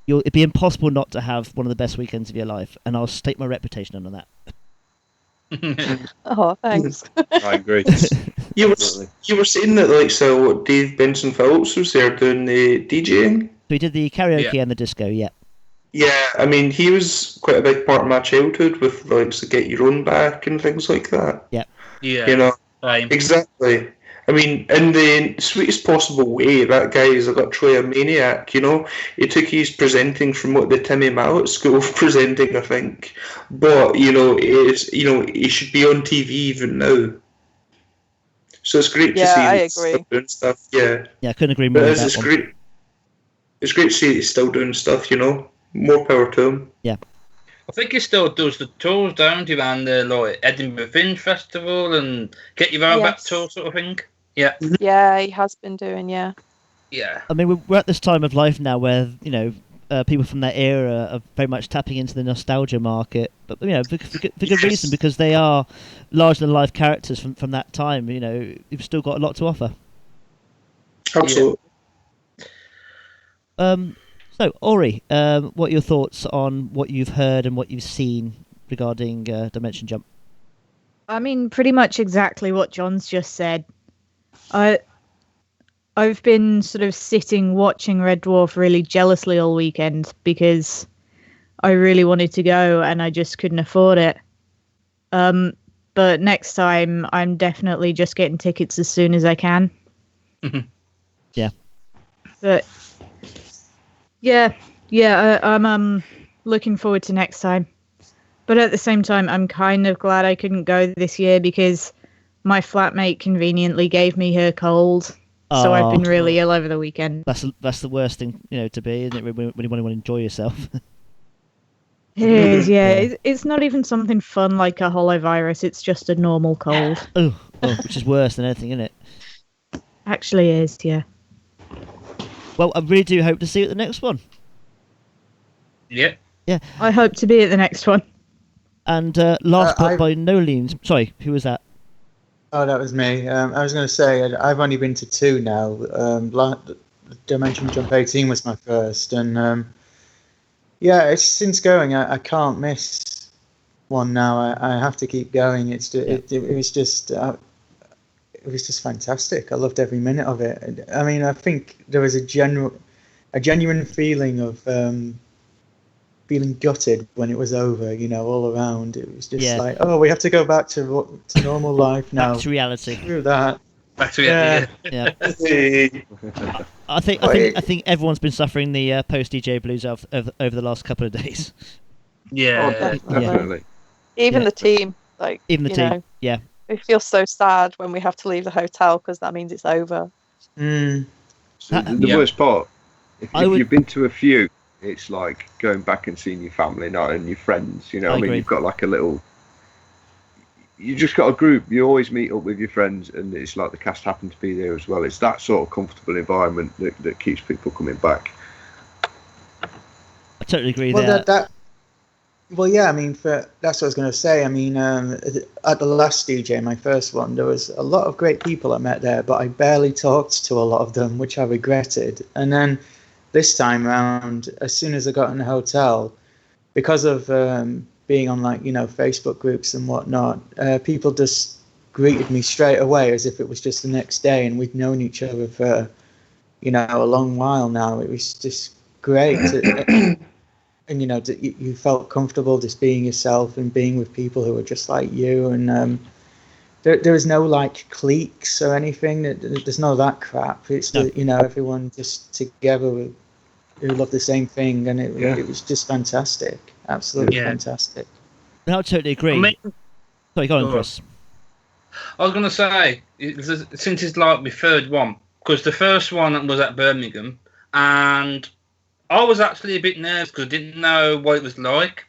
Speaker 1: it'd be impossible not to have one of the best weekends of your life, and I'll stake my reputation on that.
Speaker 5: Oh, thanks.
Speaker 3: I agree.
Speaker 9: You were saying that, like, so Dave Benson Phillips was there doing the DJing.
Speaker 1: We did the karaoke and the disco, yeah.
Speaker 9: Yeah, I mean, he was quite a big part of my childhood with, like, so Get Your Own Back and things like that.
Speaker 1: Yeah.
Speaker 2: Yeah.
Speaker 9: You know,
Speaker 2: Same.
Speaker 9: exactly. I mean, in the sweetest possible way, that guy is literally a maniac, you know? He took his presenting from what the Timmy Mallet School of Presenting, I think. But, you know, he should be on TV even now. So it's great to see he's still doing stuff. Yeah.
Speaker 1: Yeah, I couldn't agree more.
Speaker 9: It's great. It's great to see he's still doing stuff, you know? More power to him.
Speaker 1: Yeah.
Speaker 2: I think he still does the tours down to around the like Edinburgh Fringe Festival and Get Your Own Back tour sort of thing. Yeah.
Speaker 5: Yeah, he has been doing, yeah.
Speaker 2: Yeah.
Speaker 1: I mean, we're at this time of life now where, you know, people from that era are very much tapping into the nostalgia market, but, you know, for good reason, because they are larger-than-life characters from that time. You know, you've still got a lot to offer.
Speaker 9: Absolutely.
Speaker 1: So, Orie, what are your thoughts on what you've heard and what you've seen regarding Dimension Jump?
Speaker 7: I mean, pretty much exactly what John's just said. I've been sort of sitting watching Red Dwarf really jealously all weekend because I really wanted to go and I just couldn't afford it. But next time, I'm definitely just getting tickets as soon as I can.
Speaker 1: Yeah.
Speaker 7: But yeah, I'm looking forward to next time. But at the same time, I'm kind of glad I couldn't go this year because my flatmate conveniently gave me her cold. So I've been really ill over the weekend.
Speaker 1: That's the worst thing, you know, to be, isn't it? When you want to enjoy yourself.
Speaker 7: It is, yeah. It's not even something fun like a holovirus. It's just a normal cold.
Speaker 1: Oh, which is worse than anything, isn't it?
Speaker 7: Actually is, yeah.
Speaker 1: Well, I really do hope to see you at the next one.
Speaker 2: Yeah.
Speaker 1: Yeah.
Speaker 7: I hope to be at the next one.
Speaker 1: And last but by no means... Sorry, who was that?
Speaker 6: Oh, that was me. I was going to say, I've only been to 2 now. Dimension Jump 18 was my first. And yeah, since going, I can't miss one now. I have to keep going. It was just fantastic. I loved every minute of it. I mean, I think there was a genuine feeling of feeling gutted when it was over, you know, all around. It was just like, oh, we have to go back to normal life now.
Speaker 1: Back to reality.
Speaker 6: Through that.
Speaker 2: Back to reality.
Speaker 1: Yeah. I think everyone's been suffering the post DJ blues over the last couple of days.
Speaker 2: Yeah.
Speaker 9: Oh, definitely.
Speaker 5: Even the team,
Speaker 1: even the team. Yeah.
Speaker 5: We feel so sad when we have to leave the hotel because that means it's over.
Speaker 3: So the worst part, if you've been to a few, it's like going back and seeing your family, not and your friends. You know, I mean, you've got like a little. You just got a group. You always meet up with your friends, and it's like the cast happen to be there as well. It's that sort of comfortable environment that keeps people coming back.
Speaker 1: I totally agree
Speaker 6: there. Well, yeah, I mean, that's what I was going to say. I mean, at the last DJ, my first one, there was a lot of great people I met there, but I barely talked to a lot of them, which I regretted. And then this time around, as soon as I got in the hotel, because of being on, like, you know, Facebook groups and whatnot, people just greeted me straight away as if it was just the next day, and we'd known each other for, you know, a long while now. It was just great. And, you know, you felt comfortable just being yourself and being with people who were just like you. And there is no like cliques or anything. There's no that crap. It's
Speaker 1: No.
Speaker 6: Everyone just together who love the same thing, and it was just fantastic, absolutely fantastic.
Speaker 1: I totally agree.
Speaker 2: I mean,
Speaker 1: Sorry, go on, Chris.
Speaker 2: I was going to say, since it's like my third one, because the first one was at Birmingham, and I was actually a bit nervous because I didn't know what it was like.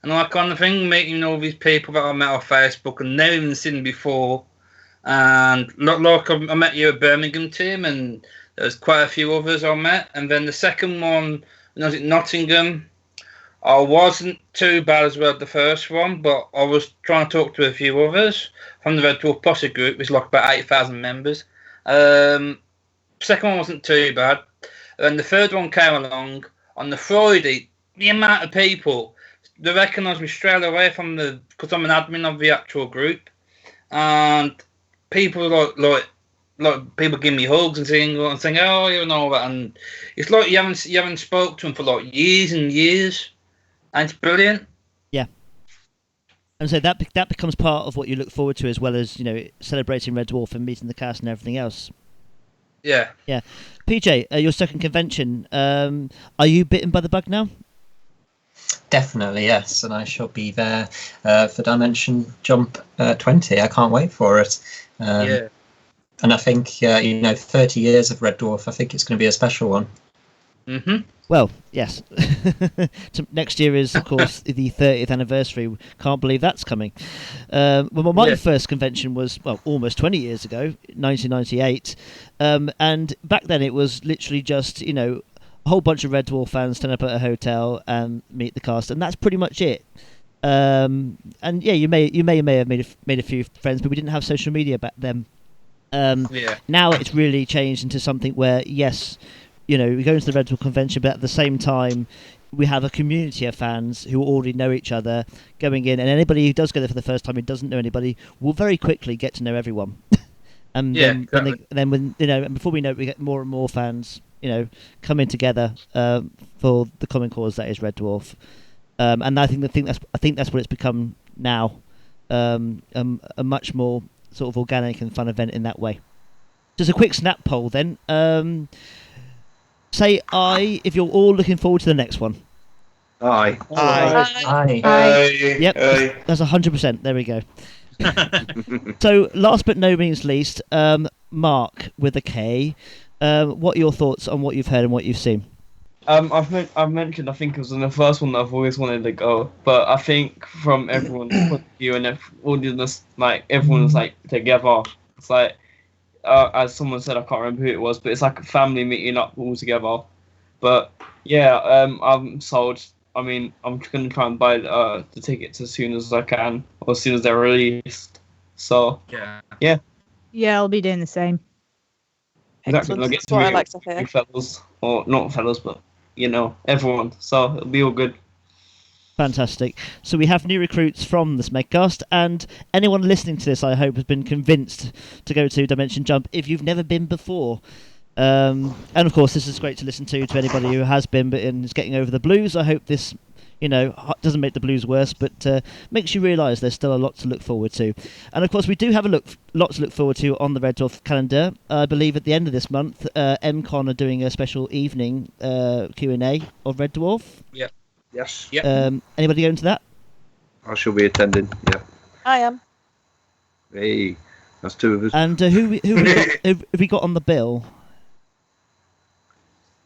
Speaker 2: And that kind of thing, meeting all these people that I met on Facebook and never even seen before. And like I met you at Birmingham, Tim, and there's quite a few others I met. And then the second one, when I was at Nottingham, I wasn't too bad as well the first one, but I was trying to talk to a few others from the Red Dwarf Posse group, which is like about 8,000 members. Second one wasn't too bad. And the third one came along on the Friday. The amount of people, they recognised me straight away because I'm an admin of the actual group, and people like people give me hugs and saying oh, you know that, and it's like you haven't spoke to them for like years and years, and it's brilliant. Yeah,
Speaker 1: and so that becomes part of what you look forward to, as well as celebrating Red Dwarf and meeting the cast and everything else.
Speaker 2: Yeah.
Speaker 1: PJ, your second convention, are you bitten by the bug now?
Speaker 8: Definitely, yes, and I shall be there for Dimension Jump 20. I can't wait for it. And I think 30 years of Red Dwarf. I think it's going to be a special one.
Speaker 2: Mm-hmm.
Speaker 1: Well, yes. Next year is, of course, the 30th anniversary. Can't believe that's coming. Well, my first convention was, almost 20 years ago, 1998. And back then it was literally just, a whole bunch of Red Dwarf fans turn up at a hotel and meet the cast. And that's pretty much it. And yeah, you may have made a few friends, but we didn't have social media back then. Now it's really changed into something where, yes, we go into the Red Dwarf convention, but at the same time, we have a community of fans who already know each other going in, and anybody who does go there for the first time who doesn't know anybody will very quickly get to know everyone. And then when before we know it, we get more and more fans, coming together for the common cause that is Red Dwarf. And I think that's what it's become now, a much more sort of organic and fun event in that way. Just a quick snap poll then. Say aye if you're all looking forward to the next one.
Speaker 3: Aye.
Speaker 1: Yep, that's 100%. There we go. So, last but no means least, Marc with a K. What are your thoughts on what you've heard and what you've seen?
Speaker 10: I've mentioned, I think it was in the first one that I've always wanted to go, but I think from everyone's point of view and audience, like everyone's like together. It's like, as someone said, I can't remember who it was, but it's like a family meeting up all together. But yeah, I'm sold. I mean, I'm going to try and buy the tickets as soon as I can, or as soon as they're released. So yeah,
Speaker 7: I'll be doing the same.
Speaker 10: Exactly.
Speaker 5: That's what I like to hear.
Speaker 10: Fellas, or not fellas, but everyone. So it'll be all good.
Speaker 1: Fantastic. So we have new recruits from the Smegcast, and anyone listening to this, I hope, has been convinced to go to Dimension Jump if you've never been before. And of course, this is great to listen to anybody who has been but is getting over the blues. I hope this, doesn't make the blues worse, but makes you realise there's still a lot to look forward to. And of course, we do have a lot to look forward to on the Red Dwarf calendar. I believe at the end of this month, MCon are doing a special evening Q&A of Red Dwarf.
Speaker 2: Yeah.
Speaker 3: Yes.
Speaker 2: Yep.
Speaker 1: Anybody going to that?
Speaker 3: I shall be attending. Yeah.
Speaker 5: I am.
Speaker 3: Hey, that's two of us.
Speaker 1: And who have we got on the bill?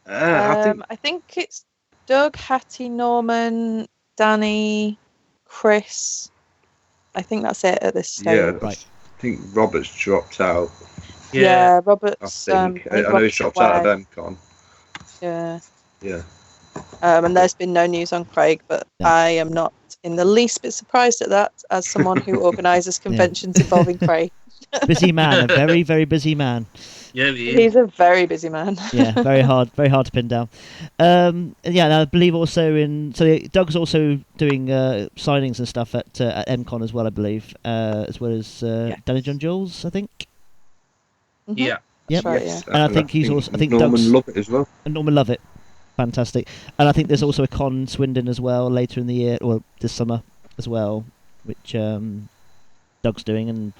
Speaker 5: I think it's Doug, Hattie, Norman, Danny, Chris. I think that's it at this stage.
Speaker 3: Yeah,
Speaker 1: right.
Speaker 3: I think Robert's dropped out.
Speaker 5: Yeah, Robert's.
Speaker 3: I know he's dropped out of MCon.
Speaker 5: Yeah.
Speaker 3: Yeah.
Speaker 5: And there's been no news on Craig, but I am not in the least bit surprised at that, as someone who organises conventions involving Craig.
Speaker 1: Busy man, a very, very busy man.
Speaker 2: Yeah,
Speaker 5: he's a very busy man.
Speaker 1: Yeah, very hard to pin down. And I believe also Doug's also doing signings and stuff at MCon as well, I believe, as well as Danny John-Jules, I think.
Speaker 5: Mm-hmm.
Speaker 2: Yeah.
Speaker 1: Yep.
Speaker 5: Right, yeah.
Speaker 1: And I think he's also. I think
Speaker 3: Norman
Speaker 1: Doug's
Speaker 3: Lovett as well.
Speaker 1: And Norman Lovett, fantastic. And I think there's also a con in Swindon as well later in the year, or this summer as well, which Doug's doing, and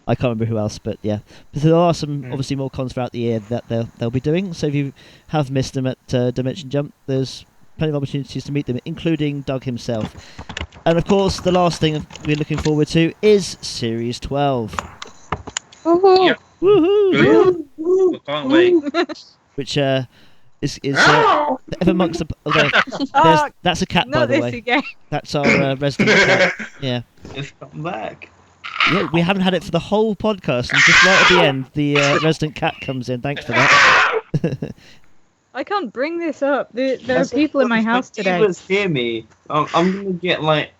Speaker 1: I can't remember who else, but yeah. But there are some obviously more cons throughout the year that they'll be doing. So if you have missed them at Dimension Jump, there's plenty of opportunities to meet them, including Doug himself. And of course, the last thing we're looking forward to is Series 12.
Speaker 5: Woohoo!
Speaker 2: Yep.
Speaker 1: Woohoo!
Speaker 2: I can't wait.
Speaker 1: Which is ever amongst the. That's a cat, by
Speaker 7: Not
Speaker 1: the
Speaker 7: this
Speaker 1: way.
Speaker 7: again.
Speaker 1: That's our resident cat. Yeah.
Speaker 10: It's come back.
Speaker 1: Yeah, we haven't had it for the whole podcast, and just right at the end, the resident cat comes in. Thanks for that.
Speaker 7: I can't bring this up. There are people in my house today.
Speaker 10: Neighbors hear me. I'm gonna get like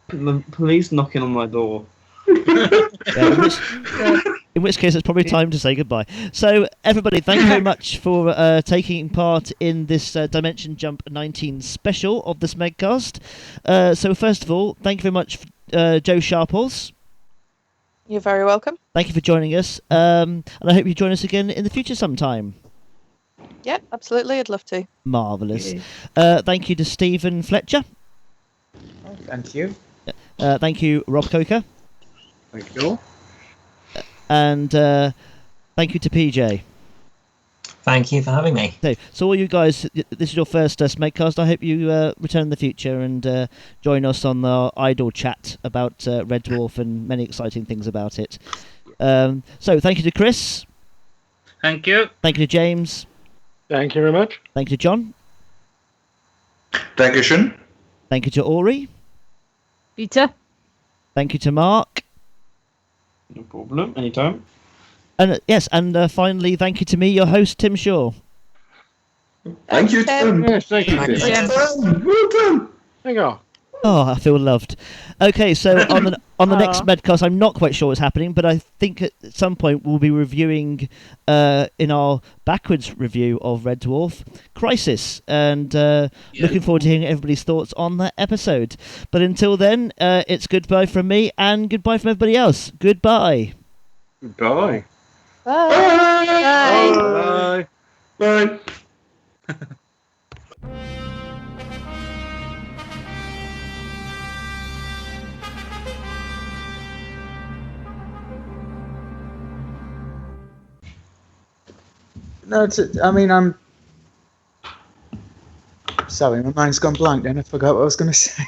Speaker 10: the police knocking on my door.
Speaker 1: Yeah, in which case, it's probably time to say goodbye. So, everybody, thank you very much for taking part in this Dimension Jump 19 special of the Smegcast. So, first of all, thank you very much, Joe Sharples.
Speaker 5: You're very welcome.
Speaker 1: Thank you for joining us, and I hope you join us again in the future sometime.
Speaker 5: Yeah, absolutely. I'd love to.
Speaker 1: Marvellous. Thank you to Stephen Fletcher.
Speaker 6: Oh, thank you.
Speaker 1: Thank you, Rob Coker.
Speaker 3: Thank you all.
Speaker 1: And thank you to PJ.
Speaker 8: Thank you for having me.
Speaker 1: So all you guys, this is your first Smegcast. I hope you return in the future and join us on the idle chat about Red Dwarf and many exciting things about it. So thank you to Chris.
Speaker 2: Thank you.
Speaker 1: Thank you to James.
Speaker 4: Thank you very much.
Speaker 1: Thank you to John.
Speaker 9: Dankeschön.
Speaker 1: Thank you to Orie.
Speaker 7: Peter.
Speaker 1: Thank you to Marc.
Speaker 10: No problem. Anytime.
Speaker 1: And yes, and finally, thank you to me, your host, Tim Shaw.
Speaker 9: Thank you, Tim.
Speaker 4: Yes, thank you.
Speaker 8: Thank
Speaker 4: Tim.
Speaker 8: you.
Speaker 9: Well done.
Speaker 4: Hang on.
Speaker 1: Oh, I feel loved. Okay, so on the next Medcast, I'm not quite sure what's happening, but I think at some point we'll be reviewing in our backwards review of Red Dwarf Crisis, and looking forward to hearing everybody's thoughts on that episode. But until then, it's goodbye from me and goodbye from everybody else. Goodbye.
Speaker 3: Bye.
Speaker 5: Bye.
Speaker 4: Bye.
Speaker 9: Bye.
Speaker 6: No, I'm sorry, my mind's gone blank. Then I forgot what I was going to say.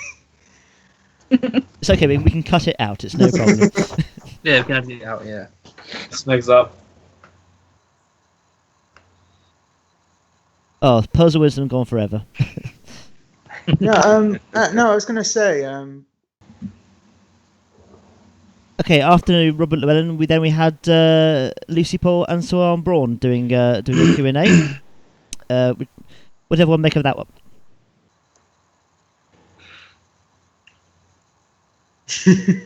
Speaker 1: It's okay, we can cut it out. It's no problem.
Speaker 2: Yeah, we can have it out, yeah.
Speaker 10: Smegs up.
Speaker 1: Oh, Puzzle Wisdom gone forever.
Speaker 6: No, I was going to say,
Speaker 1: Okay, after Robert Llewellyn, we had Lucy Paul and Sir Arm Braun doing a Q&A. What did everyone make of that one?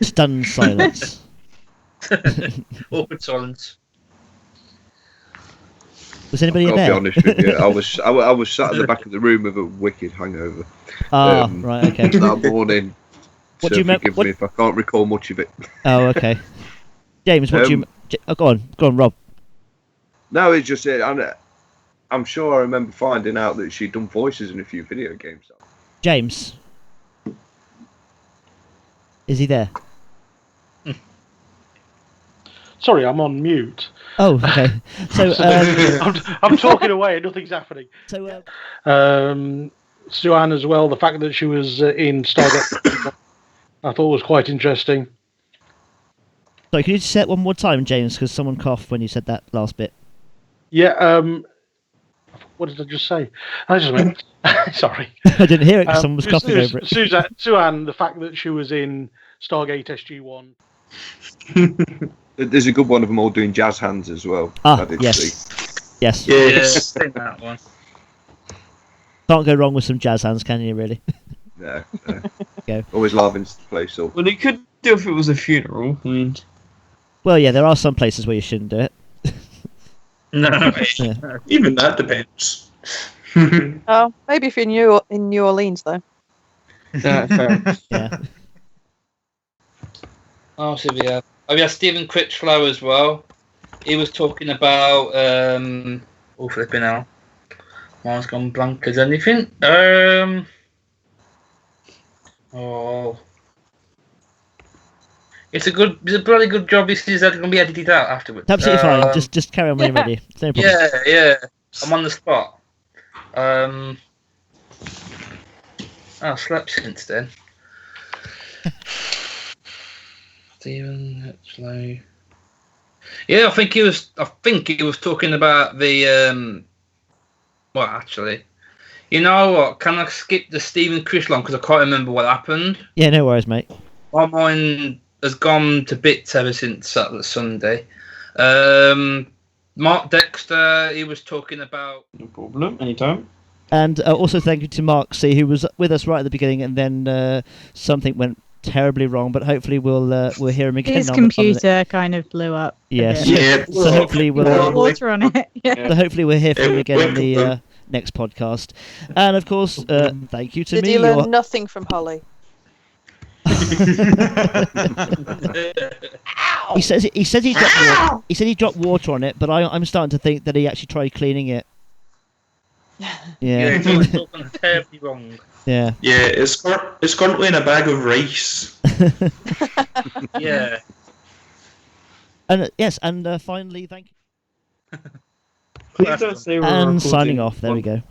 Speaker 1: Stunned silence.
Speaker 2: Awkward silence.
Speaker 1: Was anybody
Speaker 3: I'll
Speaker 1: there?
Speaker 3: be honest with you. I was sat at the back of the room with a wicked hangover.
Speaker 1: Right, okay.
Speaker 3: That morning.
Speaker 1: What
Speaker 3: So
Speaker 1: do you
Speaker 3: forgive me if I can't recall much of it.
Speaker 1: Oh, okay. James, what do you... go on, Rob.
Speaker 3: No, it's just I'm sure I remember finding out that she'd done voices in a few video games.
Speaker 1: James. Is he there?
Speaker 4: Sorry, I'm on mute.
Speaker 1: Oh, okay. So,
Speaker 4: I'm talking away and nothing's happening.
Speaker 1: so
Speaker 4: Joanna as well, the fact that she was in Stargate, I thought was quite interesting.
Speaker 1: sorry, can you just say it one more time, James? Because someone coughed when you said that last bit.
Speaker 4: Yeah, what did I just say? I just meant, sorry.
Speaker 1: I didn't hear it because someone was coughing over it.
Speaker 4: Suzanne, the fact that she was in Stargate SG-1.
Speaker 3: There's a good one of them all doing jazz hands as well.
Speaker 1: Ah,
Speaker 3: I did
Speaker 1: yes.
Speaker 3: see.
Speaker 1: Yes.
Speaker 9: Yes.
Speaker 2: Yeah, that one.
Speaker 1: Can't go wrong with some jazz hands, can you, really?
Speaker 3: Yeah.
Speaker 1: Go.
Speaker 3: Always laughing to play so.
Speaker 10: Well, they could do if it was a funeral. I mean,
Speaker 1: Well, yeah, there are some places where you shouldn't do it.
Speaker 2: No.
Speaker 1: Yeah.
Speaker 9: Even that depends.
Speaker 5: Oh, maybe if you're in New Orleans, though.
Speaker 10: fair.
Speaker 1: Yeah.
Speaker 2: Oh, so we have Stephen Critchlow as well. He was talking about flipping out. Mine's gone blank as anything. It's a bloody good job. This is going to be edited out afterwards.
Speaker 1: It's absolutely fine. Just carry on when you're ready. It's no problem.
Speaker 2: Yeah. I'm on the spot. I've slept since then. Stephen Critchlow. Yeah, I think he was talking about the. Well, actually, you know what? Can I skip the Stephen Critchlow because I can't remember what happened?
Speaker 1: Yeah, no worries, mate.
Speaker 2: My mind has gone to bits ever since Sunday. Marc Dexter, he was talking about.
Speaker 10: No problem. Anytime.
Speaker 1: And also thank you to Marc C, who was with us right at the beginning, and then something went terribly wrong. But hopefully we'll hear him again.
Speaker 7: His computer kind of blew up.
Speaker 1: Yes.
Speaker 9: Yeah.
Speaker 1: So hopefully we'll.
Speaker 7: Water on it. Yeah.
Speaker 1: So hopefully we'll hear from him again in the next podcast. And of course, thank you to
Speaker 5: Did
Speaker 1: me.
Speaker 5: you learn nothing from Holly?
Speaker 1: He said he dropped water on it, but I'm starting to think that he actually tried cleaning it. Yeah.
Speaker 2: It's gone terribly wrong.
Speaker 1: Yeah.
Speaker 9: Yeah, it's currently in a bag of rice.
Speaker 2: Yeah.
Speaker 1: And yes, and finally, thank you.
Speaker 10: Please don't say we're
Speaker 1: And
Speaker 10: recording.
Speaker 1: signing off. There we go.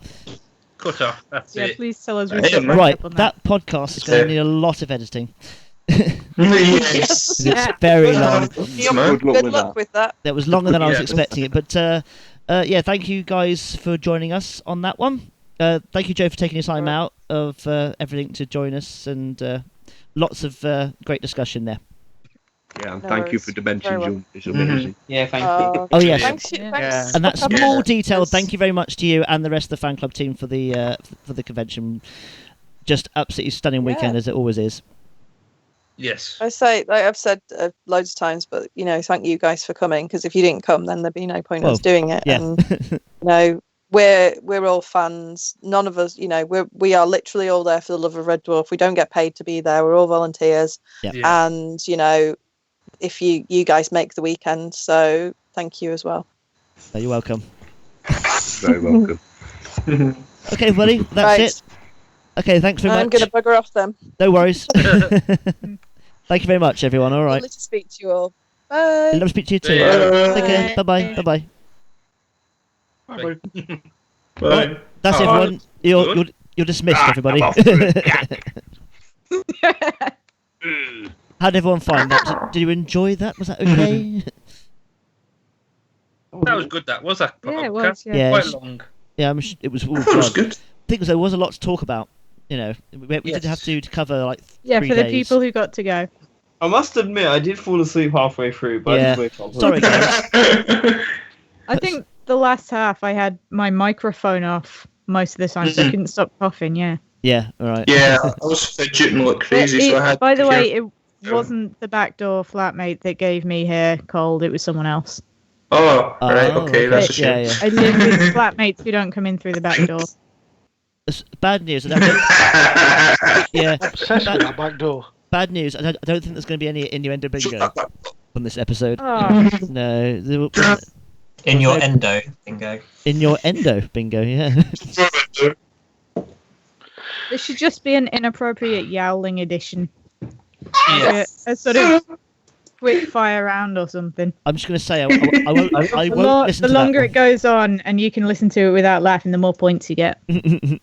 Speaker 2: Cut off. That's
Speaker 7: Yeah,
Speaker 2: it.
Speaker 7: please tell us.
Speaker 1: Right, that podcast is going to need a lot of editing.
Speaker 9: Yes.
Speaker 1: It's very long.
Speaker 5: Good luck with that.
Speaker 1: That was longer than I was
Speaker 2: Yeah.
Speaker 1: expecting it, but yeah, thank you guys for joining us on that one. Thank you, Joe, for taking your time out of everything to join us, and lots of great discussion there.
Speaker 3: Yeah, and thank you for Dimension Jump. It's
Speaker 10: Mm-hmm.
Speaker 3: amazing.
Speaker 10: Yeah, thank you.
Speaker 1: Oh yes,
Speaker 5: Thanks.
Speaker 1: and that small detail. Thank you very much to you and the rest of the fan club team for the convention. Just absolutely stunning weekend as it always is.
Speaker 2: Yes.
Speaker 5: I say, like I've said loads of times, but thank you guys for coming, because if you didn't come, then there'd be no point in us doing it.
Speaker 1: Yeah.
Speaker 5: And we're all fans. None of us, we are literally all there for the love of Red Dwarf. We don't get paid to be there. We're all volunteers.
Speaker 1: Yeah.
Speaker 5: And if you guys make the weekend, so thank you as well.
Speaker 1: You're welcome.
Speaker 3: Very welcome.
Speaker 1: Okay, buddy, that's
Speaker 5: Right.
Speaker 1: it. Okay, thanks very much.
Speaker 5: I'm going to bugger off then.
Speaker 1: No worries. Thank you very much, everyone. All right.
Speaker 5: Lovely to speak to you all. Bye.
Speaker 1: Love to speak to you too.
Speaker 2: Bye.
Speaker 1: Take care. Bye-bye. Bye-bye.
Speaker 9: Bye.
Speaker 1: Right, that's everyone. You're dismissed, everybody. How did everyone find that? Did you enjoy that? Was that okay?
Speaker 2: That was good. That was that.
Speaker 7: Yeah, it
Speaker 2: podcast.
Speaker 7: was. Yeah.
Speaker 1: Yeah.
Speaker 2: Quite long.
Speaker 1: Yeah, it was.
Speaker 9: That was good.
Speaker 1: The thing was, there was a lot to talk about. We did have to cover like 3
Speaker 7: Yeah, for the
Speaker 1: days.
Speaker 7: people who got to go.
Speaker 10: I must admit, I did fall asleep halfway through, but
Speaker 1: Yeah.
Speaker 10: I did wake up.
Speaker 1: Sorry, guys.
Speaker 7: I think the last half I had my microphone off most of the time, so I couldn't stop coughing. Yeah.
Speaker 1: Yeah. All right.
Speaker 9: Yeah, I was fidgeting like crazy, so I had.
Speaker 7: By the
Speaker 9: to
Speaker 7: way,
Speaker 9: hear-
Speaker 7: it wasn't the backdoor flatmate that gave me hair cold. It was someone else.
Speaker 9: Oh, right,
Speaker 1: Oh,
Speaker 9: okay, that's a shame.
Speaker 1: Yeah.
Speaker 7: I live with flatmates who don't come in through the back door.
Speaker 1: It's bad news. Yeah.
Speaker 4: Obsessed with that back door.
Speaker 1: Bad news. I don't think there's going to be any innuendo bingo on this episode.
Speaker 7: Oh,
Speaker 1: No.
Speaker 8: In your endo, bingo.
Speaker 1: In your endo bingo. Yeah.
Speaker 7: there should just be an inappropriate yowling edition.
Speaker 2: Yes.
Speaker 7: A sort of quick fire round or something.
Speaker 1: I'm just going to say I won't listen
Speaker 7: The
Speaker 1: to
Speaker 7: longer
Speaker 1: that
Speaker 7: it goes on and you can listen to it without laughing, the more points you get.
Speaker 1: one.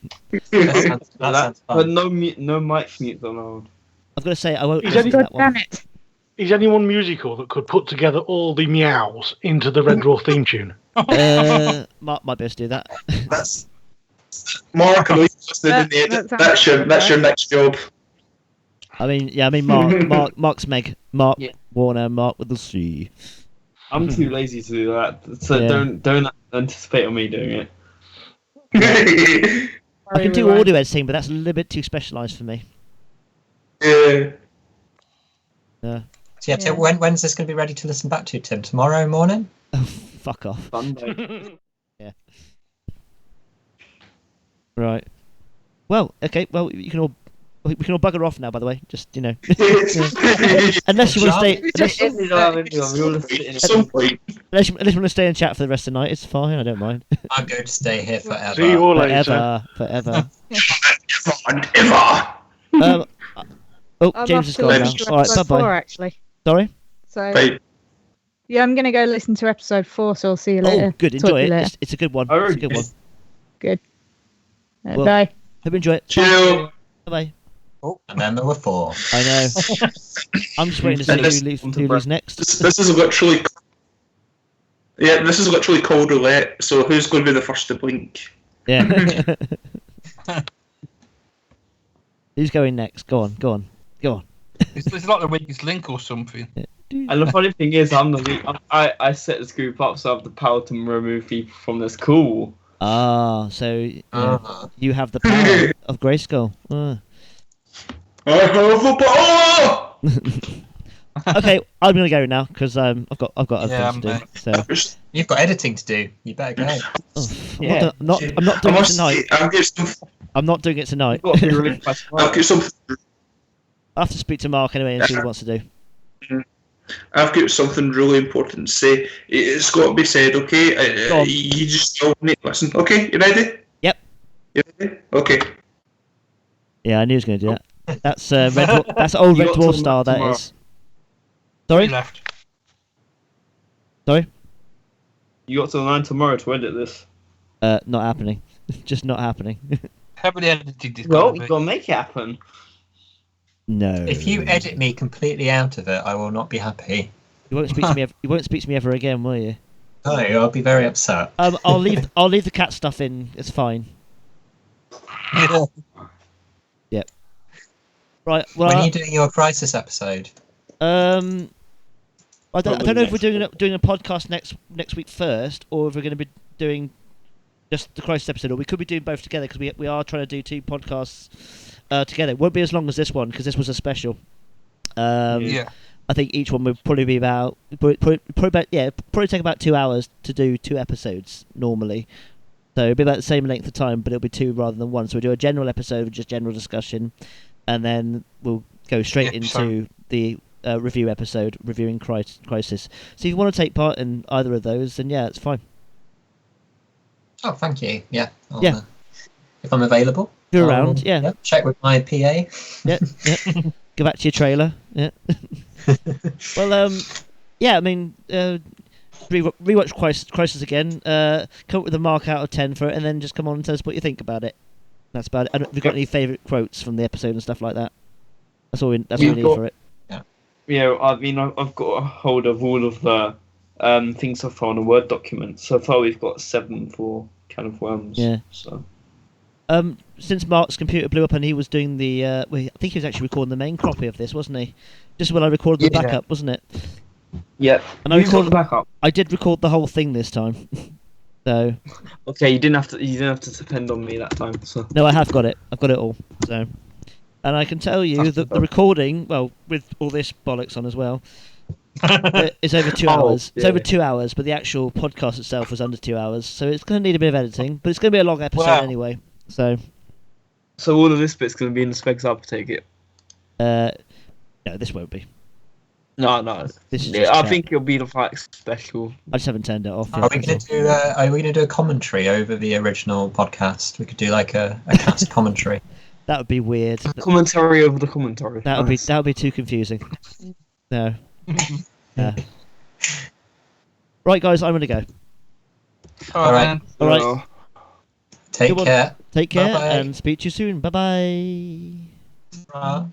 Speaker 8: That sounds
Speaker 10: But
Speaker 8: fun.
Speaker 10: no mic mute allowed.
Speaker 1: I've got to say I won't
Speaker 4: Is
Speaker 1: listen to
Speaker 7: God
Speaker 1: that one.
Speaker 7: damn it.
Speaker 4: Is anyone musical that could put together all the meows into the Red Dwarf theme tune?
Speaker 1: Marc might be able to do that.
Speaker 9: That's Marc. I know you're listening in the edit. That's your next job.
Speaker 1: I mean, Marc Smeg, Marc Warner, Marc with the C.
Speaker 10: I'm too lazy to do that, so
Speaker 1: Yeah.
Speaker 10: don't anticipate on me doing it.
Speaker 1: I can do audio editing, but that's a little bit too specialised for me.
Speaker 9: Yeah.
Speaker 1: Yeah.
Speaker 8: So yeah, Tim, when's this going to be ready to listen back to, Tim? Tomorrow morning?
Speaker 1: Oh, fuck off.
Speaker 10: Sunday.
Speaker 1: Yeah. Right. Well, okay. Well, we can all bugger off now. By the way, just unless you want to stay, unless you want to stay and chat for the rest of the night, it's fine. I don't mind.
Speaker 8: I'm going to stay here forever.
Speaker 4: See you all later.
Speaker 1: Forever.
Speaker 9: And ever.
Speaker 1: Oh,
Speaker 7: I'm
Speaker 1: James
Speaker 7: off
Speaker 1: is
Speaker 7: to
Speaker 1: gone now.
Speaker 7: listen to
Speaker 1: All right,
Speaker 7: episode
Speaker 1: bye bye.
Speaker 7: 4, actually.
Speaker 1: Sorry?
Speaker 7: So
Speaker 9: Right.
Speaker 7: yeah, I'm gonna go listen to episode 4. So I'll see you later.
Speaker 1: Oh, good.
Speaker 7: Talk to
Speaker 1: Enjoy
Speaker 7: you
Speaker 1: it.
Speaker 7: later.
Speaker 1: It's a good one.
Speaker 10: Oh,
Speaker 1: It's a good one.
Speaker 7: Good.
Speaker 1: Well-
Speaker 7: Bye.
Speaker 1: Hope you enjoy it.
Speaker 9: Chill.
Speaker 1: Bye.
Speaker 8: Oh, and then there were 4.
Speaker 1: I know. I'm just waiting to
Speaker 9: And
Speaker 1: see
Speaker 9: this-
Speaker 1: who leaves next.
Speaker 9: This is literally. Yeah, this is literally cold roulette. So who's going to be the first to blink?
Speaker 1: Yeah. Who's going next? Go on.
Speaker 2: It's like the weakest link or something.
Speaker 10: And the funny thing is, I'm the lead. I set this group up so I have the power to remove people from this call.
Speaker 1: Ah, so you have the power of Grayskull. Ah.
Speaker 9: I have the power.
Speaker 1: Okay, I'm gonna go now because I've got other
Speaker 2: Yeah,
Speaker 1: things to do. So
Speaker 8: You've got editing to do. You better go.
Speaker 10: Yeah.
Speaker 1: I'm not doing it tonight.
Speaker 9: I'll get some.
Speaker 1: I'm not doing it tonight.
Speaker 10: Got to be released by tomorrow.
Speaker 9: I'll get something.
Speaker 1: I have to speak to Marc anyway and see what he wants to do.
Speaker 9: I've got something really important to say. It's got to be said, okay?
Speaker 1: Go on.
Speaker 9: You just all need to listen. Okay, you ready?
Speaker 1: Yep.
Speaker 9: You ready? Okay.
Speaker 1: Yeah, I knew he was going to do that. That's that's old
Speaker 10: You
Speaker 1: Red
Speaker 10: got
Speaker 1: Dwarf
Speaker 10: till
Speaker 1: style. That
Speaker 10: tomorrow.
Speaker 1: is. Sorry.
Speaker 2: He left.
Speaker 1: Sorry.
Speaker 10: You got till 9 tomorrow to edit this.
Speaker 1: Not happening. Just not happening.
Speaker 2: Heavily edited this.
Speaker 10: Well,
Speaker 2: gonna
Speaker 10: you
Speaker 2: be.
Speaker 10: got to make it happen.
Speaker 1: No.
Speaker 8: If you edit me completely out of it, I will not be happy.
Speaker 1: You won't speak to me. You won't speak to me ever again, will you?
Speaker 8: No, I'll be very upset.
Speaker 1: I'll leave the cat stuff in. It's fine. Yep. Right. Well.
Speaker 8: When are you doing your crisis episode?
Speaker 1: I don't know if we're
Speaker 10: Probably
Speaker 1: doing a podcast next week first, or if we're going to be doing just the crisis episode, or we could be doing both together because we are trying to do 2 podcasts together. It won't be as long as this one because this was a special.
Speaker 2: Yeah.
Speaker 1: I think each one would probably be probably take about 2 hours to do 2 episodes normally. So it'll be about the same length of time, but it'll be 2 rather than 1. So we'll do a general episode, just general discussion, and then we'll go straight into the review episode, reviewing Crisis. So if you want to take part in either of those, then yeah, it's fine.
Speaker 8: Oh, thank you. Yeah.
Speaker 1: Yeah.
Speaker 8: If I'm available.
Speaker 1: If you're around, yeah.
Speaker 8: Yep, check with my PA.
Speaker 1: Yep. Go back to your trailer. Yeah. Well, yeah. I mean, rewatch Crisis again. Come up with a mark out of 10 for it, and then just come on and tell us what you think about it. That's about it. And have you got any favourite quotes from the episode and stuff like that? That's all we need for it.
Speaker 10: Yeah, I mean, I've got a hold of all of the things so far on a Word document. So far, we've got 7 for Can of Worms.
Speaker 1: Yeah.
Speaker 10: So.
Speaker 1: Since Marc's computer blew up and he was doing the, I think he was actually recording the main copy of this, wasn't he? Just when I recorded the backup, wasn't it?
Speaker 10: Yeah.
Speaker 1: And I
Speaker 10: You've got
Speaker 1: recorded
Speaker 10: the backup.
Speaker 1: I did record the whole thing this time. So.
Speaker 10: Okay, you didn't have to depend on me that time. So.
Speaker 1: No, I have got it. I've got it all. So. And I can tell you that the recording, well, with all this bollocks on as well, it's over 2 hours. It's over 2 hours, but the actual podcast itself was under 2 hours. So it's going to need a bit of editing, but it's going to be a long episode anyway. So
Speaker 10: all of this bit's going to be in the specs up, take it.
Speaker 1: No, this won't be.
Speaker 10: No.
Speaker 1: This is
Speaker 10: Yeah,
Speaker 1: just
Speaker 10: I
Speaker 1: chat.
Speaker 10: think it'll be the like special.
Speaker 1: I just haven't turned it off.
Speaker 8: Are we going to do a commentary over the original podcast? We could do like a cast commentary.
Speaker 1: That would be weird.
Speaker 10: Commentary over the commentary.
Speaker 1: That would be too confusing. No. Right, guys, I'm gonna go.
Speaker 2: All right.
Speaker 1: All right.
Speaker 8: Take care.
Speaker 1: Take care,
Speaker 8: Bye-bye.
Speaker 1: and speak to you soon. Bye bye.